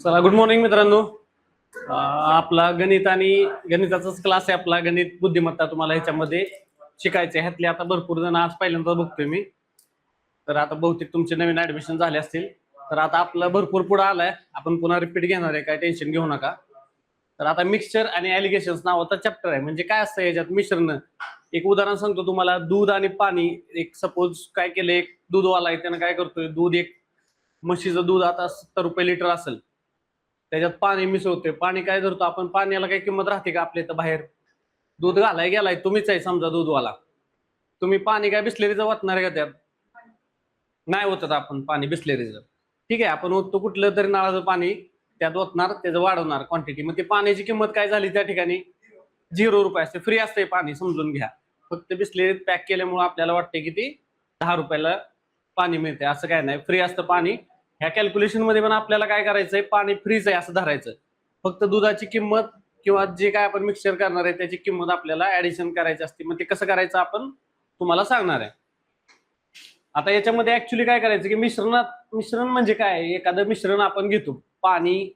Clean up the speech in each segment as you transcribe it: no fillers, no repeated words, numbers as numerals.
चला, good morning मित्रांनो. आपला गणित आणि गणिताचाच क्लास आहे. आपला गणित बुद्धिमत्ता तुम्हाला ह्याच्यामध्ये शिकायचे. ह्यातले आता भरपूर जण आज पहिल्यांदा बघतोय मी, तर आता बहुतेक तुमचे नवीन ऍडमिशन झाले असतील. तर आता आपलं भरपूर पुढे आलाय, आपण पुन्हा रिपीट घेणार आहे, काय टेन्शन घेऊ नका. तर आता मिक्सचर आणि ॲलिगेशन्स नावाचा चॅप्टर आहे. म्हणजे काय असतं याच्यात मिश्रण. एक उदाहरण सांगतो तुम्हाला, दूध आणि पाणी. एक सपोज काय केलं, एक दूधवाला आहे, त्यानं काय करतोय, दूध एक म्हशीचं दूध आता 70 रुपये लिटर असेल, त्याच्यात पाणी मिसळतोय. पाणी काय धरतो आपण, पाण्याला काही किंमत राहते का आपल्या इथं बाहेर? दूध घालाय गेलाय, तुम्हीच आहे समजा दूधवाला, तुम्ही पाणी काय बिस्लेरीचं वाटणार आहे का त्यात? नाही होतात आपण पाणी बिस्लेरीचं. ठीक आहे, आपण ओततो कुठलं तरी नळाचं पाणी, त्यात ओतणार, त्याचं वाढवणार क्वांटिटी. मग ते पाण्याची किंमत काय झाली त्या ठिकाणी? 0 रुपये असते. फ्री असते पाणी, समजून घ्या. फक्त बिस्लेरीत पॅक केल्यामुळे आपल्याला वाटते की ती 10 रुपयाला पाणी मिळते. असं काय नाही, फ्री असतं पाणी. ह्या कॅल्क्युलेशन मध्ये पण आपल्याला काय करायचंय, पाणी फ्रीच आहे असं धरायचं. फक्त दुधाची किंमत किंवा जे काय आपण मिक्सचर करणार आहे त्याची किंमत आपल्याला ऍडिशन करायची असते. मग ते कसं करायचं आपण तुम्हाला सांगणार आहे. आता याच्यामध्ये ऍक्च्युली काय करायचं की मिश्रण म्हणजे काय, एखादं मिश्रण आपण घेतो. पाणी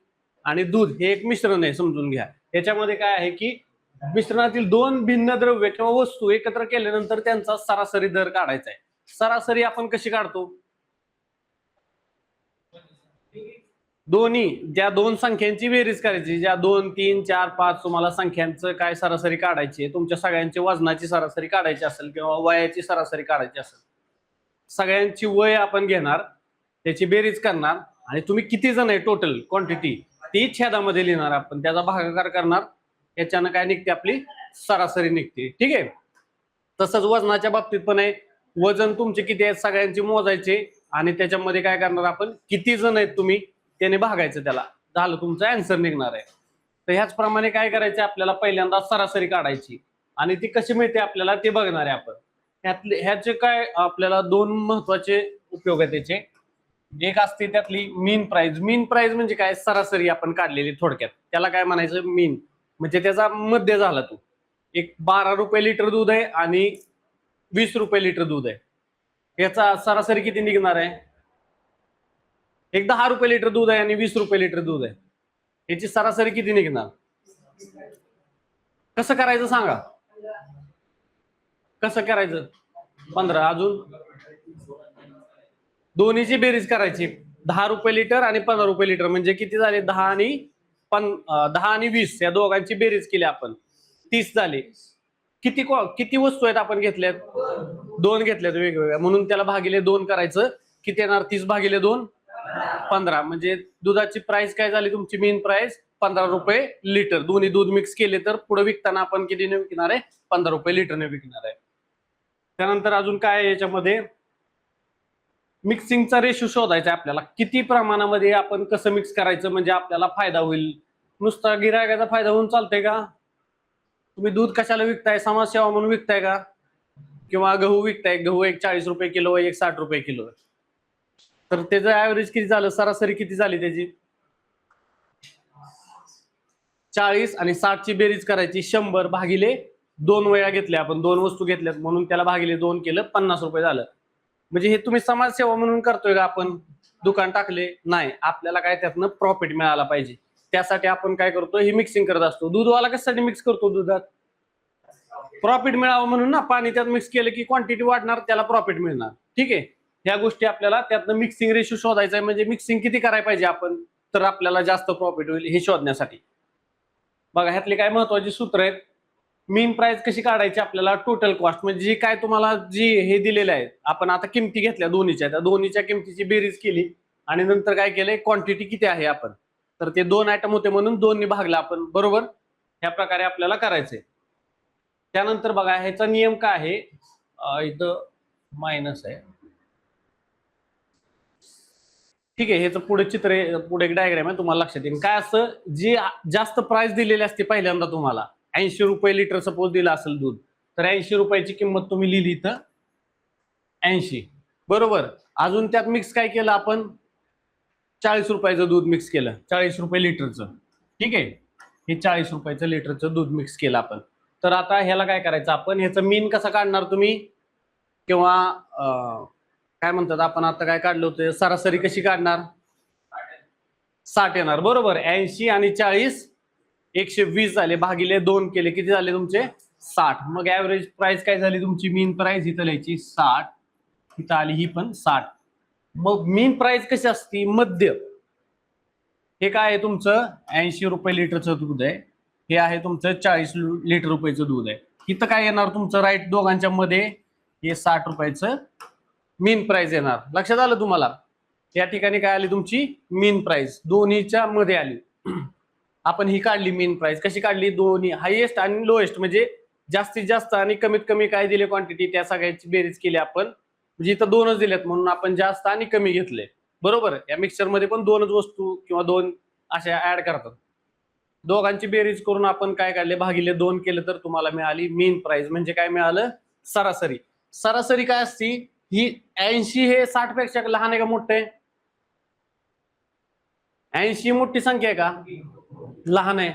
आणि दूध हे एक मिश्रण आहे, समजून घ्या. याच्यामध्ये काय आहे की मिश्रणातील दोन भिन्न द्रव्य किंवा वस्तू एकत्र केल्यानंतर त्यांचा सरासरी दर काढायचा आहे. सरासरी आपण कशी काढतो? दोन्ही ज्या दोन संख्यांची बेरीज करायची, ज्या 2, 3, 4, 5 तुम्हाला संख्यांचं काय सरासरी काढायची, तुमच्या सगळ्यांची वजनाची सरासरी काढायची असेल किंवा वयाची सरासरी काढायची असेल, सगळ्यांची वय आपण घेणार, त्याची बेरीज करणार आणि तुम्ही किती जण आहे टोटल क्वांटिटी ती छेदामध्ये लिहिणार. आपण त्याचा भागाकार करणार, याच्यानं काय निघते, आपली सरासरी निघते. ठीक आहे. तसंच वजनाच्या बाबतीत पण आहे. वजन तुमचे किती आहेत सगळ्यांचे मोजायचे आणि त्याच्यामध्ये काय करणार आपण, किती जण आहेत तुम्ही त्याने भागायचं, त्याला झालं तुमचं आन्सर निघणार आहे. तर ह्याचप्रमाणे काय करायचं, आपल्याला पहिल्यांदा सरासरी काढायची आणि ती कशी मिळते आपल्याला ते बघणार आहे आपण. ह्याचे काय आपल्याला दोन महत्वाचे उपयोग आहेत त्याचे. एक असते त्यातली मीन प्राइस. मीन प्राइस म्हणजे काय, सरासरी आपण काढलेली थोडक्यात, त्याला काय म्हणायचं, मीन म्हणजे त्याचा मध्य झाला तो. एक 12 रुपये लिटर दूध आहे आणि 20 रुपये लिटर दूध आहे, याचा सरासरी किती निघणार आहे? एक 10 रुपये लिटर दूध आहे आणि 20 रुपये लिटर दूध आहे, याची सरासरी किती निघणार? कसं करायचं सांगा, कसं करायचं? 15. अजून दोन्हीची बेरीज करायची. 10 रुपये लिटर आणि 15 रुपये लिटर म्हणजे किती झाले? 10 आणि 20 या दोघांची बेरीज केली आपण, 30 झाले. किती वस्तू आहेत आपण घेतल्यात? 2 घेतल्यात वेगवेगळ्या, म्हणून त्याला भागिले 2 करायचं. किती येणार? 30 भागिले 2 15. म्हणजे दुधाची प्राइस काय झाली तुमची, मेन प्राइस 15 रुपये लिटर. दोन्ही दूध मिक्स केले तर पुढे विकताना आपण कितीने विकणार आहे? 15 रुपये लिटरने विकणार आहे. त्यानंतर अजून काय याच्यामध्ये, मिक्सिंगचा रेशो शोधायचा आपल्याला. किती प्रमाणामध्ये आपण कसं मिक्स करायचं म्हणजे आपल्याला फायदा होईल. नुसता गिरायकाचा फायदा होऊन चालतंय का? तुम्ही दूध कशाला विकताय? समाजसेवा म्हणून विकताय का? किंवा गहू विकताय, गहू एक 40 रुपये किलो, एक 60 रुपये किलो, तर त्याचं ऍव्हरेज किती झालं, सरासरी किती झाली त्याची? 40 आणि 60 ची बेरीज करायची. 100 भागिले 2 वेळा घेतल्या आपण, 2 वस्तू घेतल्यात म्हणून त्याला भागिले 2 केलं, 50 रुपये झालं. म्हणजे हे तुम्ही समाजसेवा म्हणून करतोय का आपण? दुकान टाकले नाही, आपल्याला काय त्यातनं प्रॉफिट मिळाला पाहिजे, त्यासाठी आपण काय करतो, हे मिक्सिंग करत असतो. दूधवाला कशासाठी मिक्स करतो? दुधात प्रॉफिट मिळावं म्हणून ना. पाणी त्यात मिक्स केलं की क्वांटिटी वाढणार, त्याला प्रॉफिट मिळणार. ठीक आहे, ह्या गोष्टी आपल्याला त्यातनं मिक्सिंग रेशो शोधायचा आहे. म्हणजे मिक्सिंग किती करायला पाहिजे आपण तर आपल्याला जास्त प्रॉफिट होईल हे शोधण्यासाठी. बघा, ह्यातले काय महत्वाचे सूत्र आहेत. मीन प्राइस कशी काढायची आपल्याला? टोटल कॉस्ट म्हणजे काय तुम्हाला जी हे दिलेलं आहे, आपण आता किमती घेतल्या दोन्हीच्या, त्या दोन्हीच्या किमतीची बेरीज केली आणि नंतर काय केलंय, क्वांटिटी किती आहे आपण, तर ते 2 आयटम होते म्हणून 2 ने भागला आपण, बरोबर. ह्या प्रकारे आपल्याला करायचंय. त्यानंतर बघा ह्याचा नियम काय आहे, इथं मायनस आहे. ठीक आहे, ह्याचं पुढे चित्र आहे, पुढे एक डायग्राम आहे, तुम्हाला लक्षात येईल. काय असं, जी जास्त प्राइस दिलेली असते पहिल्यांदा तुम्हाला, 80 रुपये लिटर सपोज दिलं असेल दूध, तर 80 रुपयाची किंमत तुम्ही लिहिली इथं 80, बरोबर. अजून त्यात मिक्स काय केलं आपण, 40 रुपयाचं दूध मिक्स केलं, 40 रुपये लिटरचं. ठीक आहे, हे 40 रुपयाचं लिटरचं दूध मिक्स केलं आपण. तर आता ह्याला काय करायचं आपण, ह्याचं मीन कसा काढणार तुम्ही, किंवा काय म्हणतात आपण आता काय काढलं होतं, सरासरी कशी काढणार? 60 येणार बरोबर. 80 आणि 40 120 झाले, भागिले 2 केले, किती झाले तुमचे 60. मग ऍव्हरेज प्राइस काय झाली तुमची, मीन प्राइस इथं लिहायची 60, इथं आली ही पण 60. मग मीन प्राइस कशी असती, मध्य. हे काय आहे तुमचं 80 रुपये लिटरचं दूध आहे, हे आहे तुमचं 40 लिटर रुपयाचं दूध आहे. इथं काय येणार तुमचं राईट दोघांच्या मध्ये, हे 60 रुपयाचं मीन प्राइस येणार. लक्षात आलं तुम्हाला. या ठिकाणी काय आली तुमची मीन प्राइस, दोन्हीच्या मध्ये आली. आपण ही काढली मीन प्राइस, कशी काढली, दोन्ही हायेस्ट आणि लोएस्ट, म्हणजे जास्तीत जास्त आणि कमीत कमी काय दिले क्वांटिटी, त्या सगळ्याची बेरीज केली आपण. म्हणजे इथं दोनच दिलेत म्हणून आपण जास्त आणि कमी घेतले बरोबर. या मिक्सचर मध्ये पण दोनच वस्तू किंवा दोन अशा ऍड करतात. दोघांची बेरीज करून आपण काय काढले, भागिले 2 केलं तर तुम्हाला मिळाली मीन प्राइस. म्हणजे काय मिळालं, सरासरी. सरासरी काय असती, ही 80 हे 60 पेक्षा लहान आहे का मोठं आहे, 80 मोठी संख्या आहे का लहान आहे,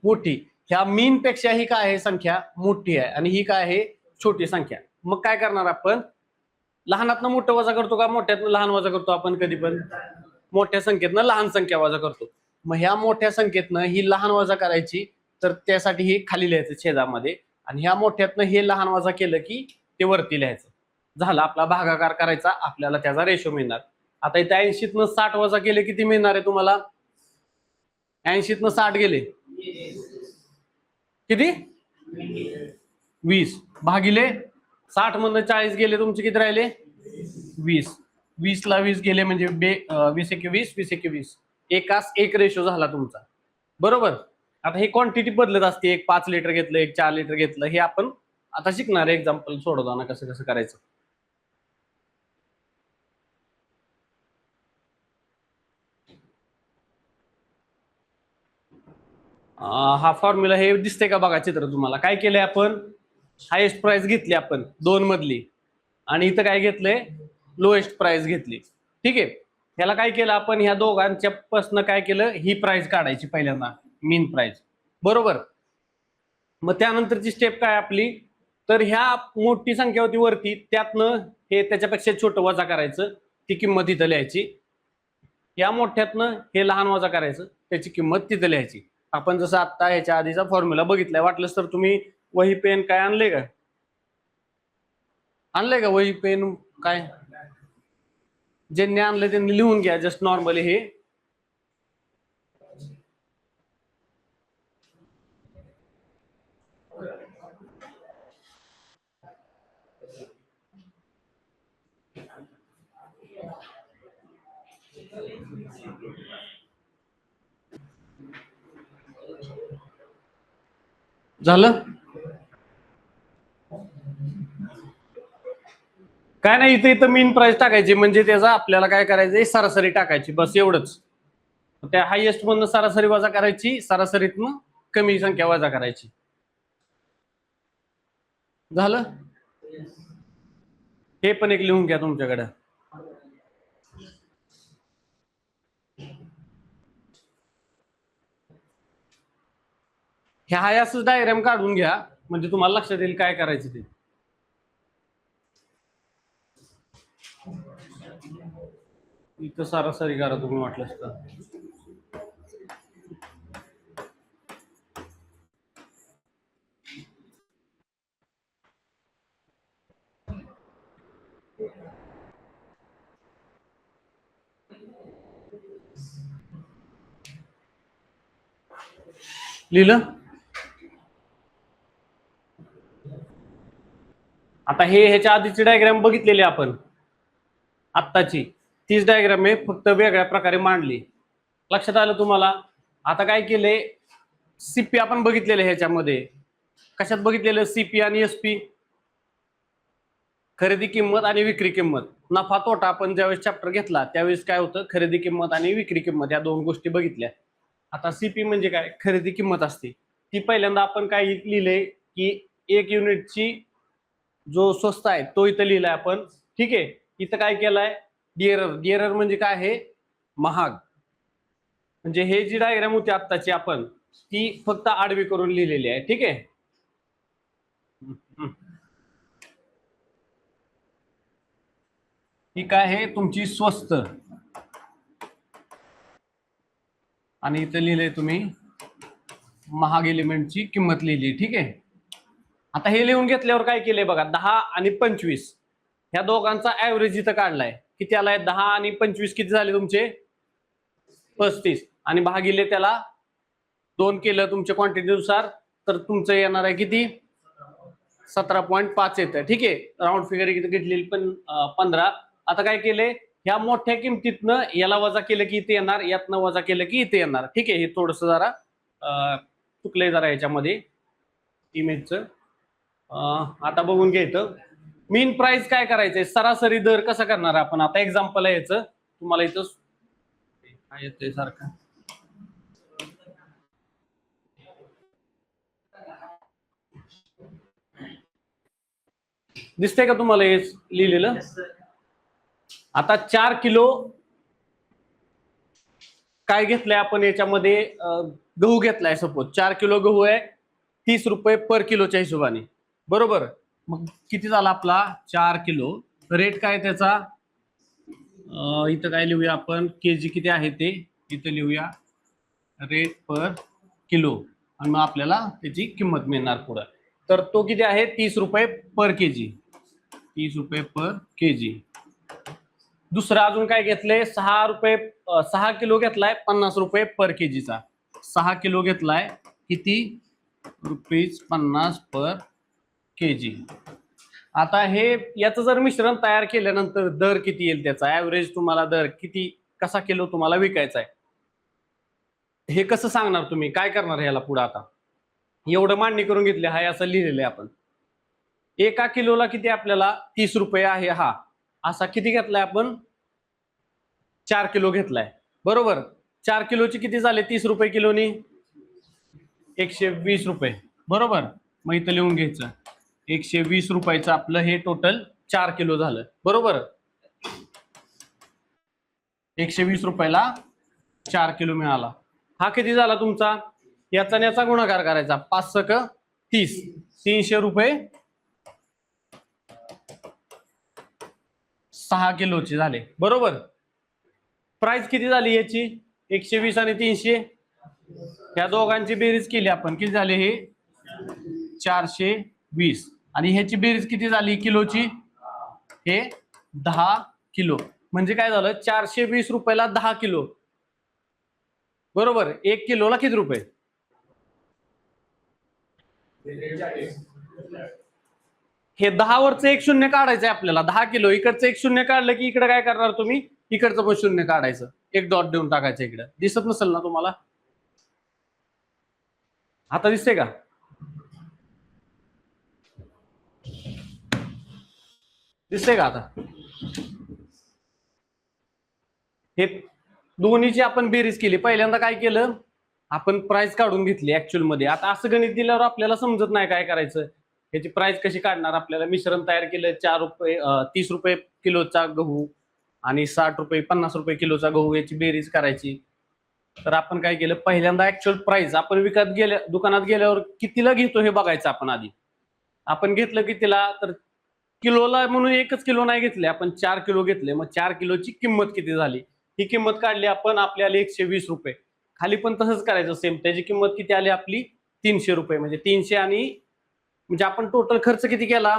मोठी. ह्या मीन पेक्षा ही काय आहे संख्या मोठी आहे आणि ही काय आहे छोटी संख्या. मग काय करणार आपण, लहानातनं मोठं वजा करतो का मोठ्यातनं लहान वजा करतो आपण, कधी पण मोठ्या संख्येतनं लहान संख्या वजा करतो. मग ह्या मोठ्या संख्येतनं ही लहान वजा करायची, तर त्यासाठी हे खाली लिहायचं छेदामध्ये, आणि ह्या मोठ्यातनं हे लहान वजा केलं की ते वरती लिहायचं. झालं, आपला भागाकार करायचा, आपल्याला त्याचा रेशो मिळणार. आता इथे 80तनं 60 वजा केले किती मिळणार आहे तुम्हाला, 80तनं 60 गेले किती 20, भागिले 60 मधनं 40 गेले तुमचे किती राहिले 20, 20 ला 20 गेले म्हणजे 20 एके 20, 20 एके 20, एकास एक रेशो झाला तुमचा बरोबर. आता हे क्वांटिटी बदलत असते, एक 5 लिटर घेतलं, एक 4 लिटर घेतलं, हे आपण आता शिकणार एक्झाम्पल सोडवताना कसं कसं करायचं. हा फॉर्म्युला हे दिसते का बघा चित्र तुम्हाला. काय केलंय आपण, हायेस्ट प्राइस घेतली आपण 2 मधली, आणि इथं काय घेतलंय लोएस्ट प्राइस घेतली. ठीक आहे, ह्याला काय केलं आपण, ह्या दोघांच्या पासून काय केलं, ही प्राइस काढायची पहिल्यांदा मीन प्राइस बरोबर. मग त्यानंतरची स्टेप काय आपली, तर ह्या मोठी संख्या होती वरती, त्यातनं हे त्याच्यापेक्षा छोटं वजा करायचं, ती किंमत इथं लिहायची. या मोठ्यातनं हे लहान वजा करायचं, त्याची किंमत तिथं लिहायची. आपण जसं आता ह्याच्या आधीचा फॉर्म्युला बघितलाय, वाटलंच तर तुम्ही वही पेन काय आणले का, आणलंय का वही पेन काय, ज्यांनी आणलं त्यांनी लिहून घ्या जस्ट नॉर्मली हे. झालं काय नाही, इथं इथं मीन प्राइस टाकायची, म्हणजे त्याचा आपल्याला काय करायचंय सरासरी टाकायची, बस एवढंच. त्या हायेस्ट मधनं सरासरी वजा करायची, सरासरीतनं कमी संख्या वजा करायची. झालं, हे पण एक लिहून घ्या तुमच्याकडे. ह्या हाय असंच डायग्राम काढून घ्या, म्हणजे तुम्हाला लक्षात येईल काय करायचं ते. इथं सरासरी करा तुम्ही वाटलंच तर. लिहिलं. आता हे ह्याच्या आधीची डायग्राम बघितलेली आपण, आत्ताची तीच डायग्राम आहे, फक्त वेगळ्या प्रकारे मांडली. लक्षात आलं तुम्हाला. आता काय केलंय, सीपी आपण बघितलेलं ह्याच्यामध्ये, कशात बघितलेलं, सीपी आणि एसपी, खरेदी किंमत आणि विक्री किंमत. नफा तोटा आपण ज्यावेळेस चॅप्टर घेतला त्यावेळेस काय होतं, खरेदी किंमत आणि विक्री किंमत या दोन गोष्टी बघितल्या. आता सीपी म्हणजे काय, खरेदी किंमत असते ती. पहिल्यांदा आपण काय लिहिलंय की 1 युनिटची जो स्वस्त आहे तो इथं लिहिलाय आपण. ठीक आहे, इथं काय केलंय, डिअरर. डिअरर म्हणजे काय आहे, महाग. म्हणजे हे जी डायग्राम होती आत्ताची आपण, ती फक्त आडवी करून लिहिलेली आहे. ठीक आहे, ही काय आहे तुमची स्वस्त. आणि इथं लिहिलंय तुम्ही महाग एलिमेंटची किंमत लिहिली, ठीक आहे. आता हे लिहून घेतल्यावर काय केलंय बघा, 10 आणि 25 ह्या दोघांचा ऍव्हरेज इथं काढलाय. किती आलाय? 10 आणि 25 किती झाले तुमचे? 35. आणि भागिले त्याला 2 केलं तुमच्या क्वांटिटीनुसार, तर तुमचं येणार आहे किती? 17.5 येतं, ठीक आहे. राऊंड फिगर किती घेतलेली पण 15. आता काय केलंय, ह्या मोठ्या किमतीतनं याला वजा केलं की इथे येणार, यातनं वजा केलं की इथे येणार, ठीक आहे. हे थोडस जरा चुकलंय जरा याच्यामध्ये इमेजचं. आता बघून घ्यायचं मीन प्राइस काय करायचंय, सरासरी दर कसा करणार आपण. आता एक्झाम्पल आहे याचं, तुम्हाला इथं काय येतंय सारखं, दिसतंय का तुम्हाला हे लिहिलेलं? आता 4 किलो काय घेतलंय आपण याच्यामध्ये, गहू घेतलाय. सपोज 4 किलो गहू आहे, 30 रुपये पर किलोच्या हिशोबाने, बरोबर. मग किती झाला आपला? 4 किलो. रेट काय त्याचा? इथं काय लिहूया आपण, केजी किती आहे ते इथं लिहूया, रेट पर किलो, आणि मग आपल्याला त्याची किंमत मिळणार पुढे. तर तो किती आहे? 30 रुपये पर केजी. 30 रुपये पर केजी. दुसरं अजून काय घेतलंय? 6 रुपये, 6 किलो घेतलाय 50 रुपये पर केजीचा. 6 किलो घेतलाय किती? ₹50 पर केजी. आता हे याचं जर मिश्रण तयार केल्यानंतर दर किती येईल त्याचा, ऍव्हरेज तुम्हाला दर किती, कसा किलो तुम्हाला विकायचा आहे, हे कसं सांगणार तुम्ही? काय करणार ह्याला पुढे? आता एवढं मांडणी करून घेतली, हाय असं लिहिलेलं आहे आपण. एका किलोला किती आपल्याला? 30 रुपये आहे. हा असा किती घेतलाय आपण? 4 किलो घेतलाय, बरोबर. 4 किलोची किती झाले 30 रुपये किलोनी? 120 रुपये, बरोबर. मग इथं लिहून घ्यायचं 120 रुपयाचं आपलं हे टोटल 4 किलो झालं, बरोबर. 120 रुपयाला 4 किलो मिळाला. हा किती झाला तुमचा? याचा याचा गुणाकार करायचा, 5 × 30, 300 रुपये 6 किलोचे झाले, बरोबर. प्राइस किती झाली याची? 120 आणि 300, या दोघांची बेरीज केली आपण, किती झाले हे? 420. आणि ह्याची बेरीज किती झाली किलोची? हे 10 किलो. म्हणजे काय झालं? 420 रुपयाला 10 किलो, बरोबर. 1 किलोला किती रुपये? हे 10 वरचं एक शून्य काढायचंय आपल्याला. 10 किलो इकडचं एक शून्य काढलं की इकडे काय करणार तुम्ही? इकडचं पण शून्य काढायचं, एक डॉट देऊन टाकायचं इकडे. दिसत नसेल ना तुम्हाला? आता दिसते का? दिसते का आता? हे दोन्हीची आपण बेरीज केली. पहिल्यांदा काय केलं आपण? प्राइस काढून घेतली ऍक्च्युअल मध्ये. आता असं गणित दिल्यावर आपल्याला समजत नाही काय करायचं, याची प्राइस कशी काढणार. आपल्याला मिश्रण तयार केलं, 4 रुपये 30 रुपये किलोचा गहू आणि 60 रुपये 50 रुपये किलोचा गहू, याची बेरीज करायची. तर आपण काय केलं, पहिल्यांदा ऍक्च्युअल प्राइस आपण विकत गेल्या दुकानात गेल्यावर कितीला घेतो हे बघायचं आपण आधी. आपण घेतलं कितीला? तर किलोला म्हणून एकच किलो नाही घेतले आपण, 4 किलो घेतले. मग 4 किलोची किंमत किती झाली ही किंमत काढली आपण, आपल्याला 120 रुपये. खाली पण तसंच करायचं सेम. त्याची किंमत किती आली आपली? 300 रुपये. म्हणजे 300 आणि म्हणजे आपण टोटल खर्च किती केला?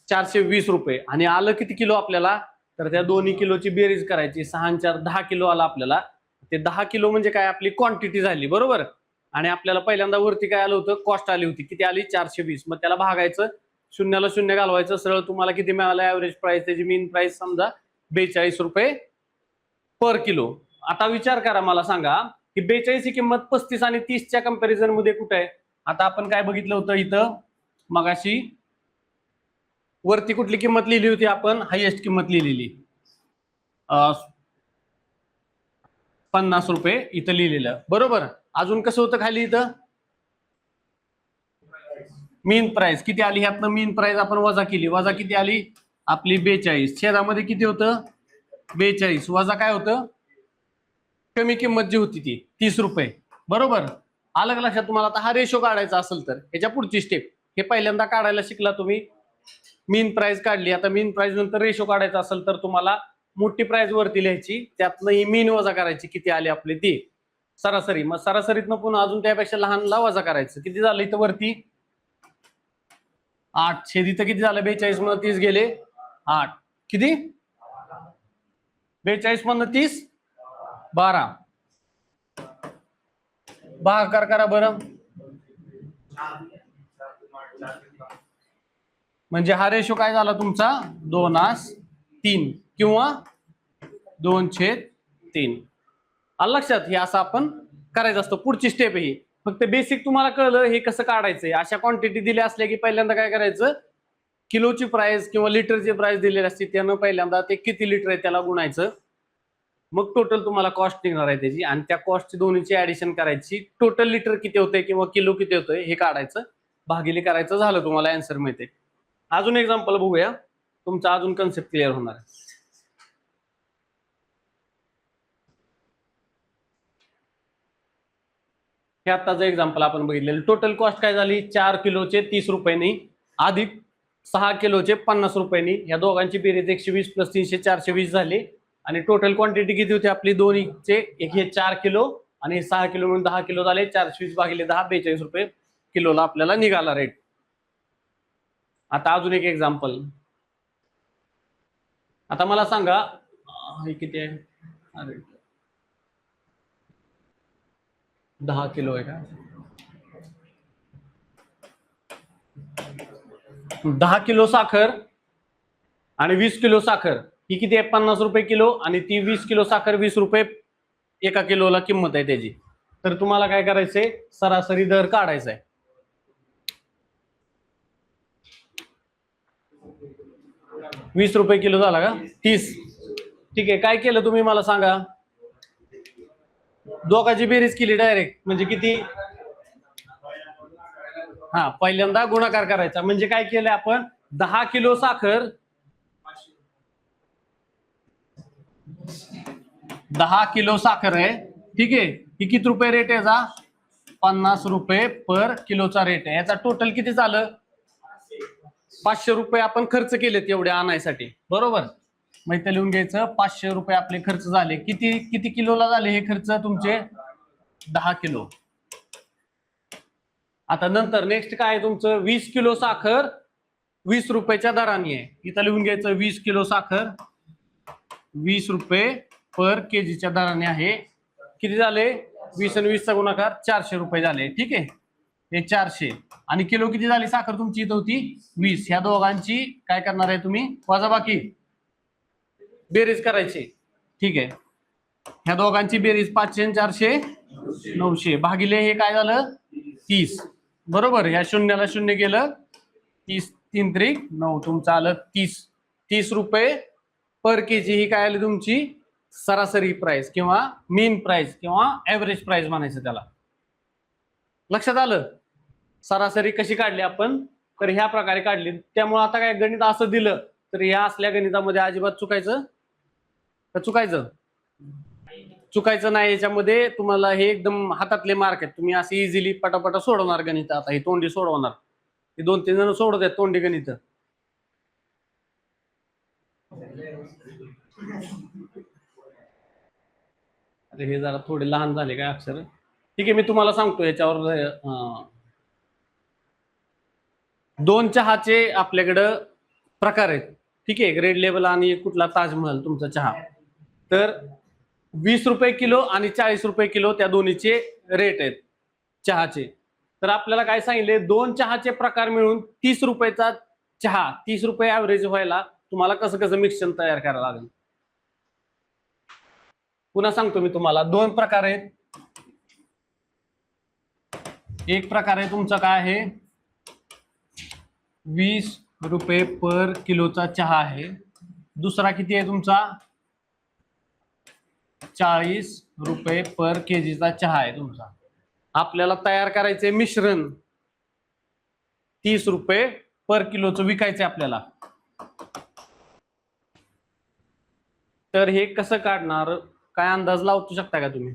420 रुपये. आणि आलं किती किलो आपल्याला? तर त्या दोन्ही किलोची बेरीज करायची. 6 आणि 4 10 किलो आला आपल्याला. ते 10 किलो म्हणजे काय? आपली क्वांटिटी झाली, बरोबर. आणि आपल्याला पहिल्यांदा वरती काय आलं होतं? कॉस्ट आली होती. किती आली? 420. मग त्याला भागायचं, शून्याला शून्य घालवायचं, सरळ तुम्हाला किती मिळालं ऍव्हरेज प्राइस? त्याची मीन प्राइस समजा 42 रुपये पर किलो. आता विचार करा, मला सांगा की 42 ही किंमत 35 आणि 30च्या कंपॅरिझन मध्ये कुठे आहे? आता आपण काय बघितलं होतं इथं मगाशी? वरती कुठली किंमत लिहिली होती आपण? हायेस्ट किंमत लिहिलेली 50 रुपये इथं लिहिलेलं, बरोबर. अजून कसं होतं खाली? इथं मीन प्राइस किती आली? ह्यातनं मीन प्राइस आपण वजा केली. वजा किती आली आपली? 42. छेदामध्ये किती होतं? 42. वजा काय होतं? कमी किंमत जी होती ती 30 रुपये, बरोबर. अलग लक्षात तुम्हाला? आता हा रेशो काढायचा असेल तर ह्याच्या पुढची स्टेप, हे पहिल्यांदा काढायला शिकला तुम्ही. मीन प्राइस काढली. आता मीन प्राइस नंतर रेशो काढायचा असेल तर तुम्हाला मोठी प्राइस वरती लिहायची, त्यातनं ही मीन वजा करायची, किती आली आपली ती सरासरी. मग सरासरीतनं पुन्हा अजून त्यापेक्षा लहानला वजा करायचं. किती झालं इथं वरती 8. छेद इथं किती झालं 42 मधनं 30 गेले 8. किती 42 मधनं 30 12. भागाकार करा बरं. म्हणजे हा रेशो काय झाला तुमचा 2:3 किंवा 2/3. आलं लक्षात. हे असं आपण करायचं असतं. पुढची स्टेप ही फक्त बेसिक तुम्हाला कळलं हे कसं काढायचंय. अशा क्वांटिटी दिल्या असल्या की पहिल्यांदा काय करायचं, किलोची प्राइस किंवा लिटरची प्राइस दिलेली असते, त्यानं पहिल्यांदा ते किती लिटर आहे त्याला गुणायचं. मग टोटल तुम्हाला कॉस्ट निघणार आहे त्याची, आणि त्या कॉस्टची दोन्हीची ऍडिशन करायची. टोटल लिटर किती होतंय किंवा किलो किती होतंय हे काढायचं, भागिले करायचं, झालं तुम्हाला आन्सर मिळते. अजून एक्झाम्पल बघूया, तुमचा अजून कन्सेप्ट क्लिअर होणार आहे. हे आताचं एक्झाम्पल आपण बघितलेलं. टोटल कॉस्ट काय झाली 4 किलोचे 30 रुपयांनी अधिक 6 किलोचे 50 रुपयांनी. या दोघांची बेरीज 120 + 300 420 झाली. आणि टोटल क्वांटिटी किती होती आपली दोन्हीचे, एक हे 4 किलो आणि 6 किलो म्हणून 10 किलो झाले. 420 भागिले 10 42 रुपये किलोला आपल्याला निघाला रेट. आता अजून एक एक्झाम्पल. आता मला सांगा हे किती आहे, अरे 10 किलो आहे का, 10 किलो साखर आणि 20 किलो साखर ही किती आहे 50 रुपये किलो, आणि ती 20 किलो साखर 20 रुपये एका किलोला किंमत आहे त्याची. तर तुम्हाला काय करायचंय, सरासरी दर काढायचा आहे. ₹20 किलो झाला का 30. ठीक आहे, काय केलं तुम्ही मला सांगा, दोघांची बेरीज केली डायरेक्ट, म्हणजे किती, हा पहिल्यांदा गुणाकार करायचा. म्हणजे काय केलं आपण, 10 किलो साखर 10 किलो साखर आहे, ठीक आहे. ही किती रुपये रेट आहे याचा, 50 रुपये पर किलोचा रेट आहे. याचा टोटल किती झालं 500 रुपये आपण खर्च केले तेवढे आणायसाठी, बरोबर. मग इथं लिहून घ्यायचं 500 रुपये आपले खर्च झाले. किती किती किलोला झाले हे खर्च तुमचे 10 किलो. आता नंतर नेक्स्ट काय आहे तुमचं, 20 किलो साखर 20 रुपयाच्या दराने आहे. इथं लिहून घ्यायचं 20 किलो साखर 20 रुपये पर केजीच्या दराने आहे. किती झाले 20 आणि 20 चा गुणाकार 400 रुपये झाले, ठीक आहे. हे 400 आणि किलो किती झाली साखर तुमची इथं होती 20. ह्या दोघांची काय करणार आहे तुम्ही, वजाबाकी बेरीज करायची, ठीक आहे. ह्या दोघांची बेरीज 500 आणि 400 900 भागिले हे काय झालं 30, बरोबर. ह्या शून्याला शून्य गेलं 30 3 त्रिक 9, तुमचं आलं 30 रुपये पर केजी. ही काय आली तुमची सरासरी प्राइस किंवा मीन प्राइस किंवा ऍव्हरेज प्राइस म्हणायचं त्याला. लक्षात आलं. सरासरी कशी काढली आपण, तर ह्या प्रकारे काढली. त्यामुळे आता काय गणित असं दिलं तर ह्या असल्या गणितामध्ये अजिबात चुकायचं चुकायचं नाही. याच्यामध्ये तुम्हाला हे एकदम हातातले मार्क आहेत, तुम्ही असे इझिली पटापटा सोडवणार गणित. आता ही तोंडी सोडवणार, हे 2-3 जण सोडवत आहेत तोंडी गणित. अरे हे जरा थोडे लहान झाले काय अक्षर, ठीक आहे. मी तुम्हाला सांगतो याच्यावर. 2 चहाचे आपल्याकडं प्रकार आहेत, ठीक आहे. रेड लेबल आणि कुठला ताजमहल तुमचा चहा. तर 20 रुपये किलो आणि 40 रुपये किलो त्या दोन्हीचे रेट आहेत चहाचे. तर आपल्याला काय सांगितले, 2 चहाचे प्रकार मिळून 30 रुपयाचा चहा, 30 रुपये ऍव्हरेज व्हायला तुम्हाला कसं कसं मिक्सचर तयार करायला लागेल. पुन्हा सांगतो मी तुम्हाला, 2 प्रकार आहेत. एक प्रकार आहे तुमचा काय आहे 20 रुपये पर किलोचा चहा आहे. दुसरा किती आहे तुमचा 40 रुपये पर केजीचा चहा आहे तुमचा. आपल्याला तयार करायचे मिश्रण 30 रुपये पर किलोचं विकायचे आपल्याला. तर हे कसं काढणार, काय अंदाज लावू शकता का तुम्ही.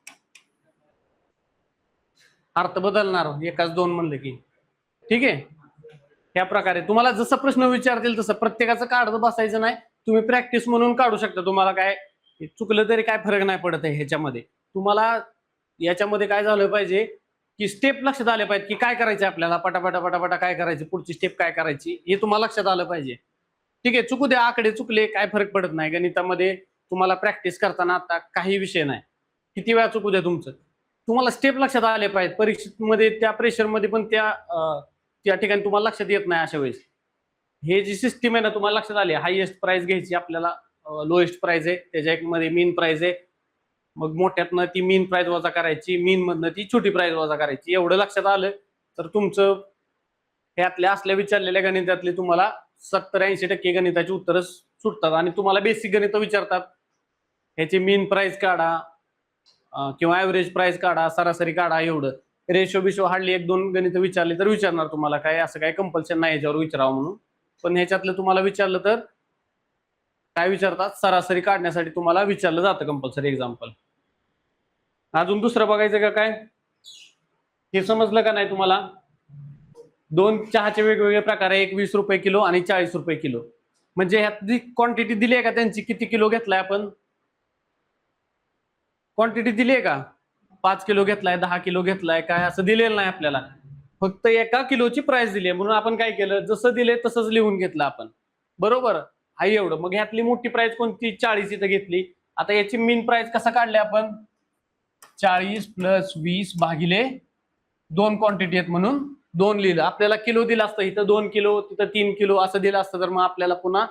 अर्थ बदलणार एकाच दोन म्हणलं की. ठीक आहे, ह्या प्रकारे तुम्हाला जसं प्रश्न विचारतील तसं प्रत्येकाचं काढत बसायचं नाही. तुम्ही प्रॅक्टिस म्हणून काढू शकता. तुम्हाला काय चुकलं तरी काय फरक नाही पडत आहे ह्याच्यामध्ये. तुम्हाला याच्यामध्ये काय झालं पाहिजे की स्टेप लक्षात आले पाहिजे की काय करायचं आपल्याला, पटापटा पटापटा काय करायचं, पुढची स्टेप काय करायची हे तुम्हाला लक्षात आलं पाहिजे. ठीक आहे, चुकू द्या, आकडे चुकले काय फरक पडत नाही. गणितामध्ये तुम्हाला प्रॅक्टिस करताना आता काही विषय नाही, किती वेळा चुकू द्या तुमचं, तुम्हाला स्टेप लक्षात आले पाहिजे. परीक्षेमध्ये त्या प्रेशरमध्ये पण त्या ठिकाणी तुम्हाला लक्षात येत नाही अशा वेळेस. हे जी सिस्टीम आहे ना तुम्हाला लक्षात आली, हायएस्ट प्राइस घ्यायची आपल्याला, लोएस्ट प्राइस आहे त्याच्यामध्ये मीन प्राइस आहे, मग मोठ्यातनं ती मीन प्राइस वजा करायची, मीन मधनं ती छोटी प्राइस वजा करायची. एवढं लक्षात आलं तर तुमचं ह्यातल्या असल्या विचारलेल्या गणितातले तुम्हाला 70-80% गणिताची उत्तरं सुटतात. आणि तुम्हाला बेसिक गणित विचारतात, ह्याची मीन प्राइस काढा किंवा ऍव्हरेज प्राइस काढा, सरासरी काढा, एवढं. रेशो बिशो हार्डली 1-2 गणित विचारली तर विचारणार तुम्हाला, काय असं काय कंपल्शन नाही याच्यावर विचारावं म्हणून. पण ह्याच्यातलं तुम्हाला विचारलं तर काय विचारतात, सरासरी काढण्यासाठी तुम्हाला विचारलं जातं कंपल्सरी एक्झाम्पल. अजून दुसरं बघायचं का काय, हे समजलं का नाही तुम्हाला? 2 चहाचे वेगवेगळे प्रकार आहे, एक 20 रुपये किलो आणि 40 रुपये किलो. म्हणजे ह्यात जी क्वांटिटी दिली आहे का त्यांची, किती किलो घेतलाय आपण, क्वांटिटी दिली आहे का, 5 किलो घेतलाय, 10 किलो घेतलाय, काय असं दिलेलं नाही आपल्याला. फक्त एका किलोची प्राइस दिली आहे, म्हणून आपण काय केलं, जसं दिले तसंच लिहून घेतलं आपण. बरोबर आहे एवढं. मग ह्यातली मोठी प्राइस कोणती, 40 इथं घेतली. आता याची मीन प्राइस कसा काढली आपण, 40 + 20 भागिले 2 क्वांटिटी आहेत म्हणून 2 लिहिलं. आपल्याला किलो दिलं असतं, इथं 2 किलो तिथं 3 किलो असं दिलं असतं, तर मग आपल्याला पुन्हा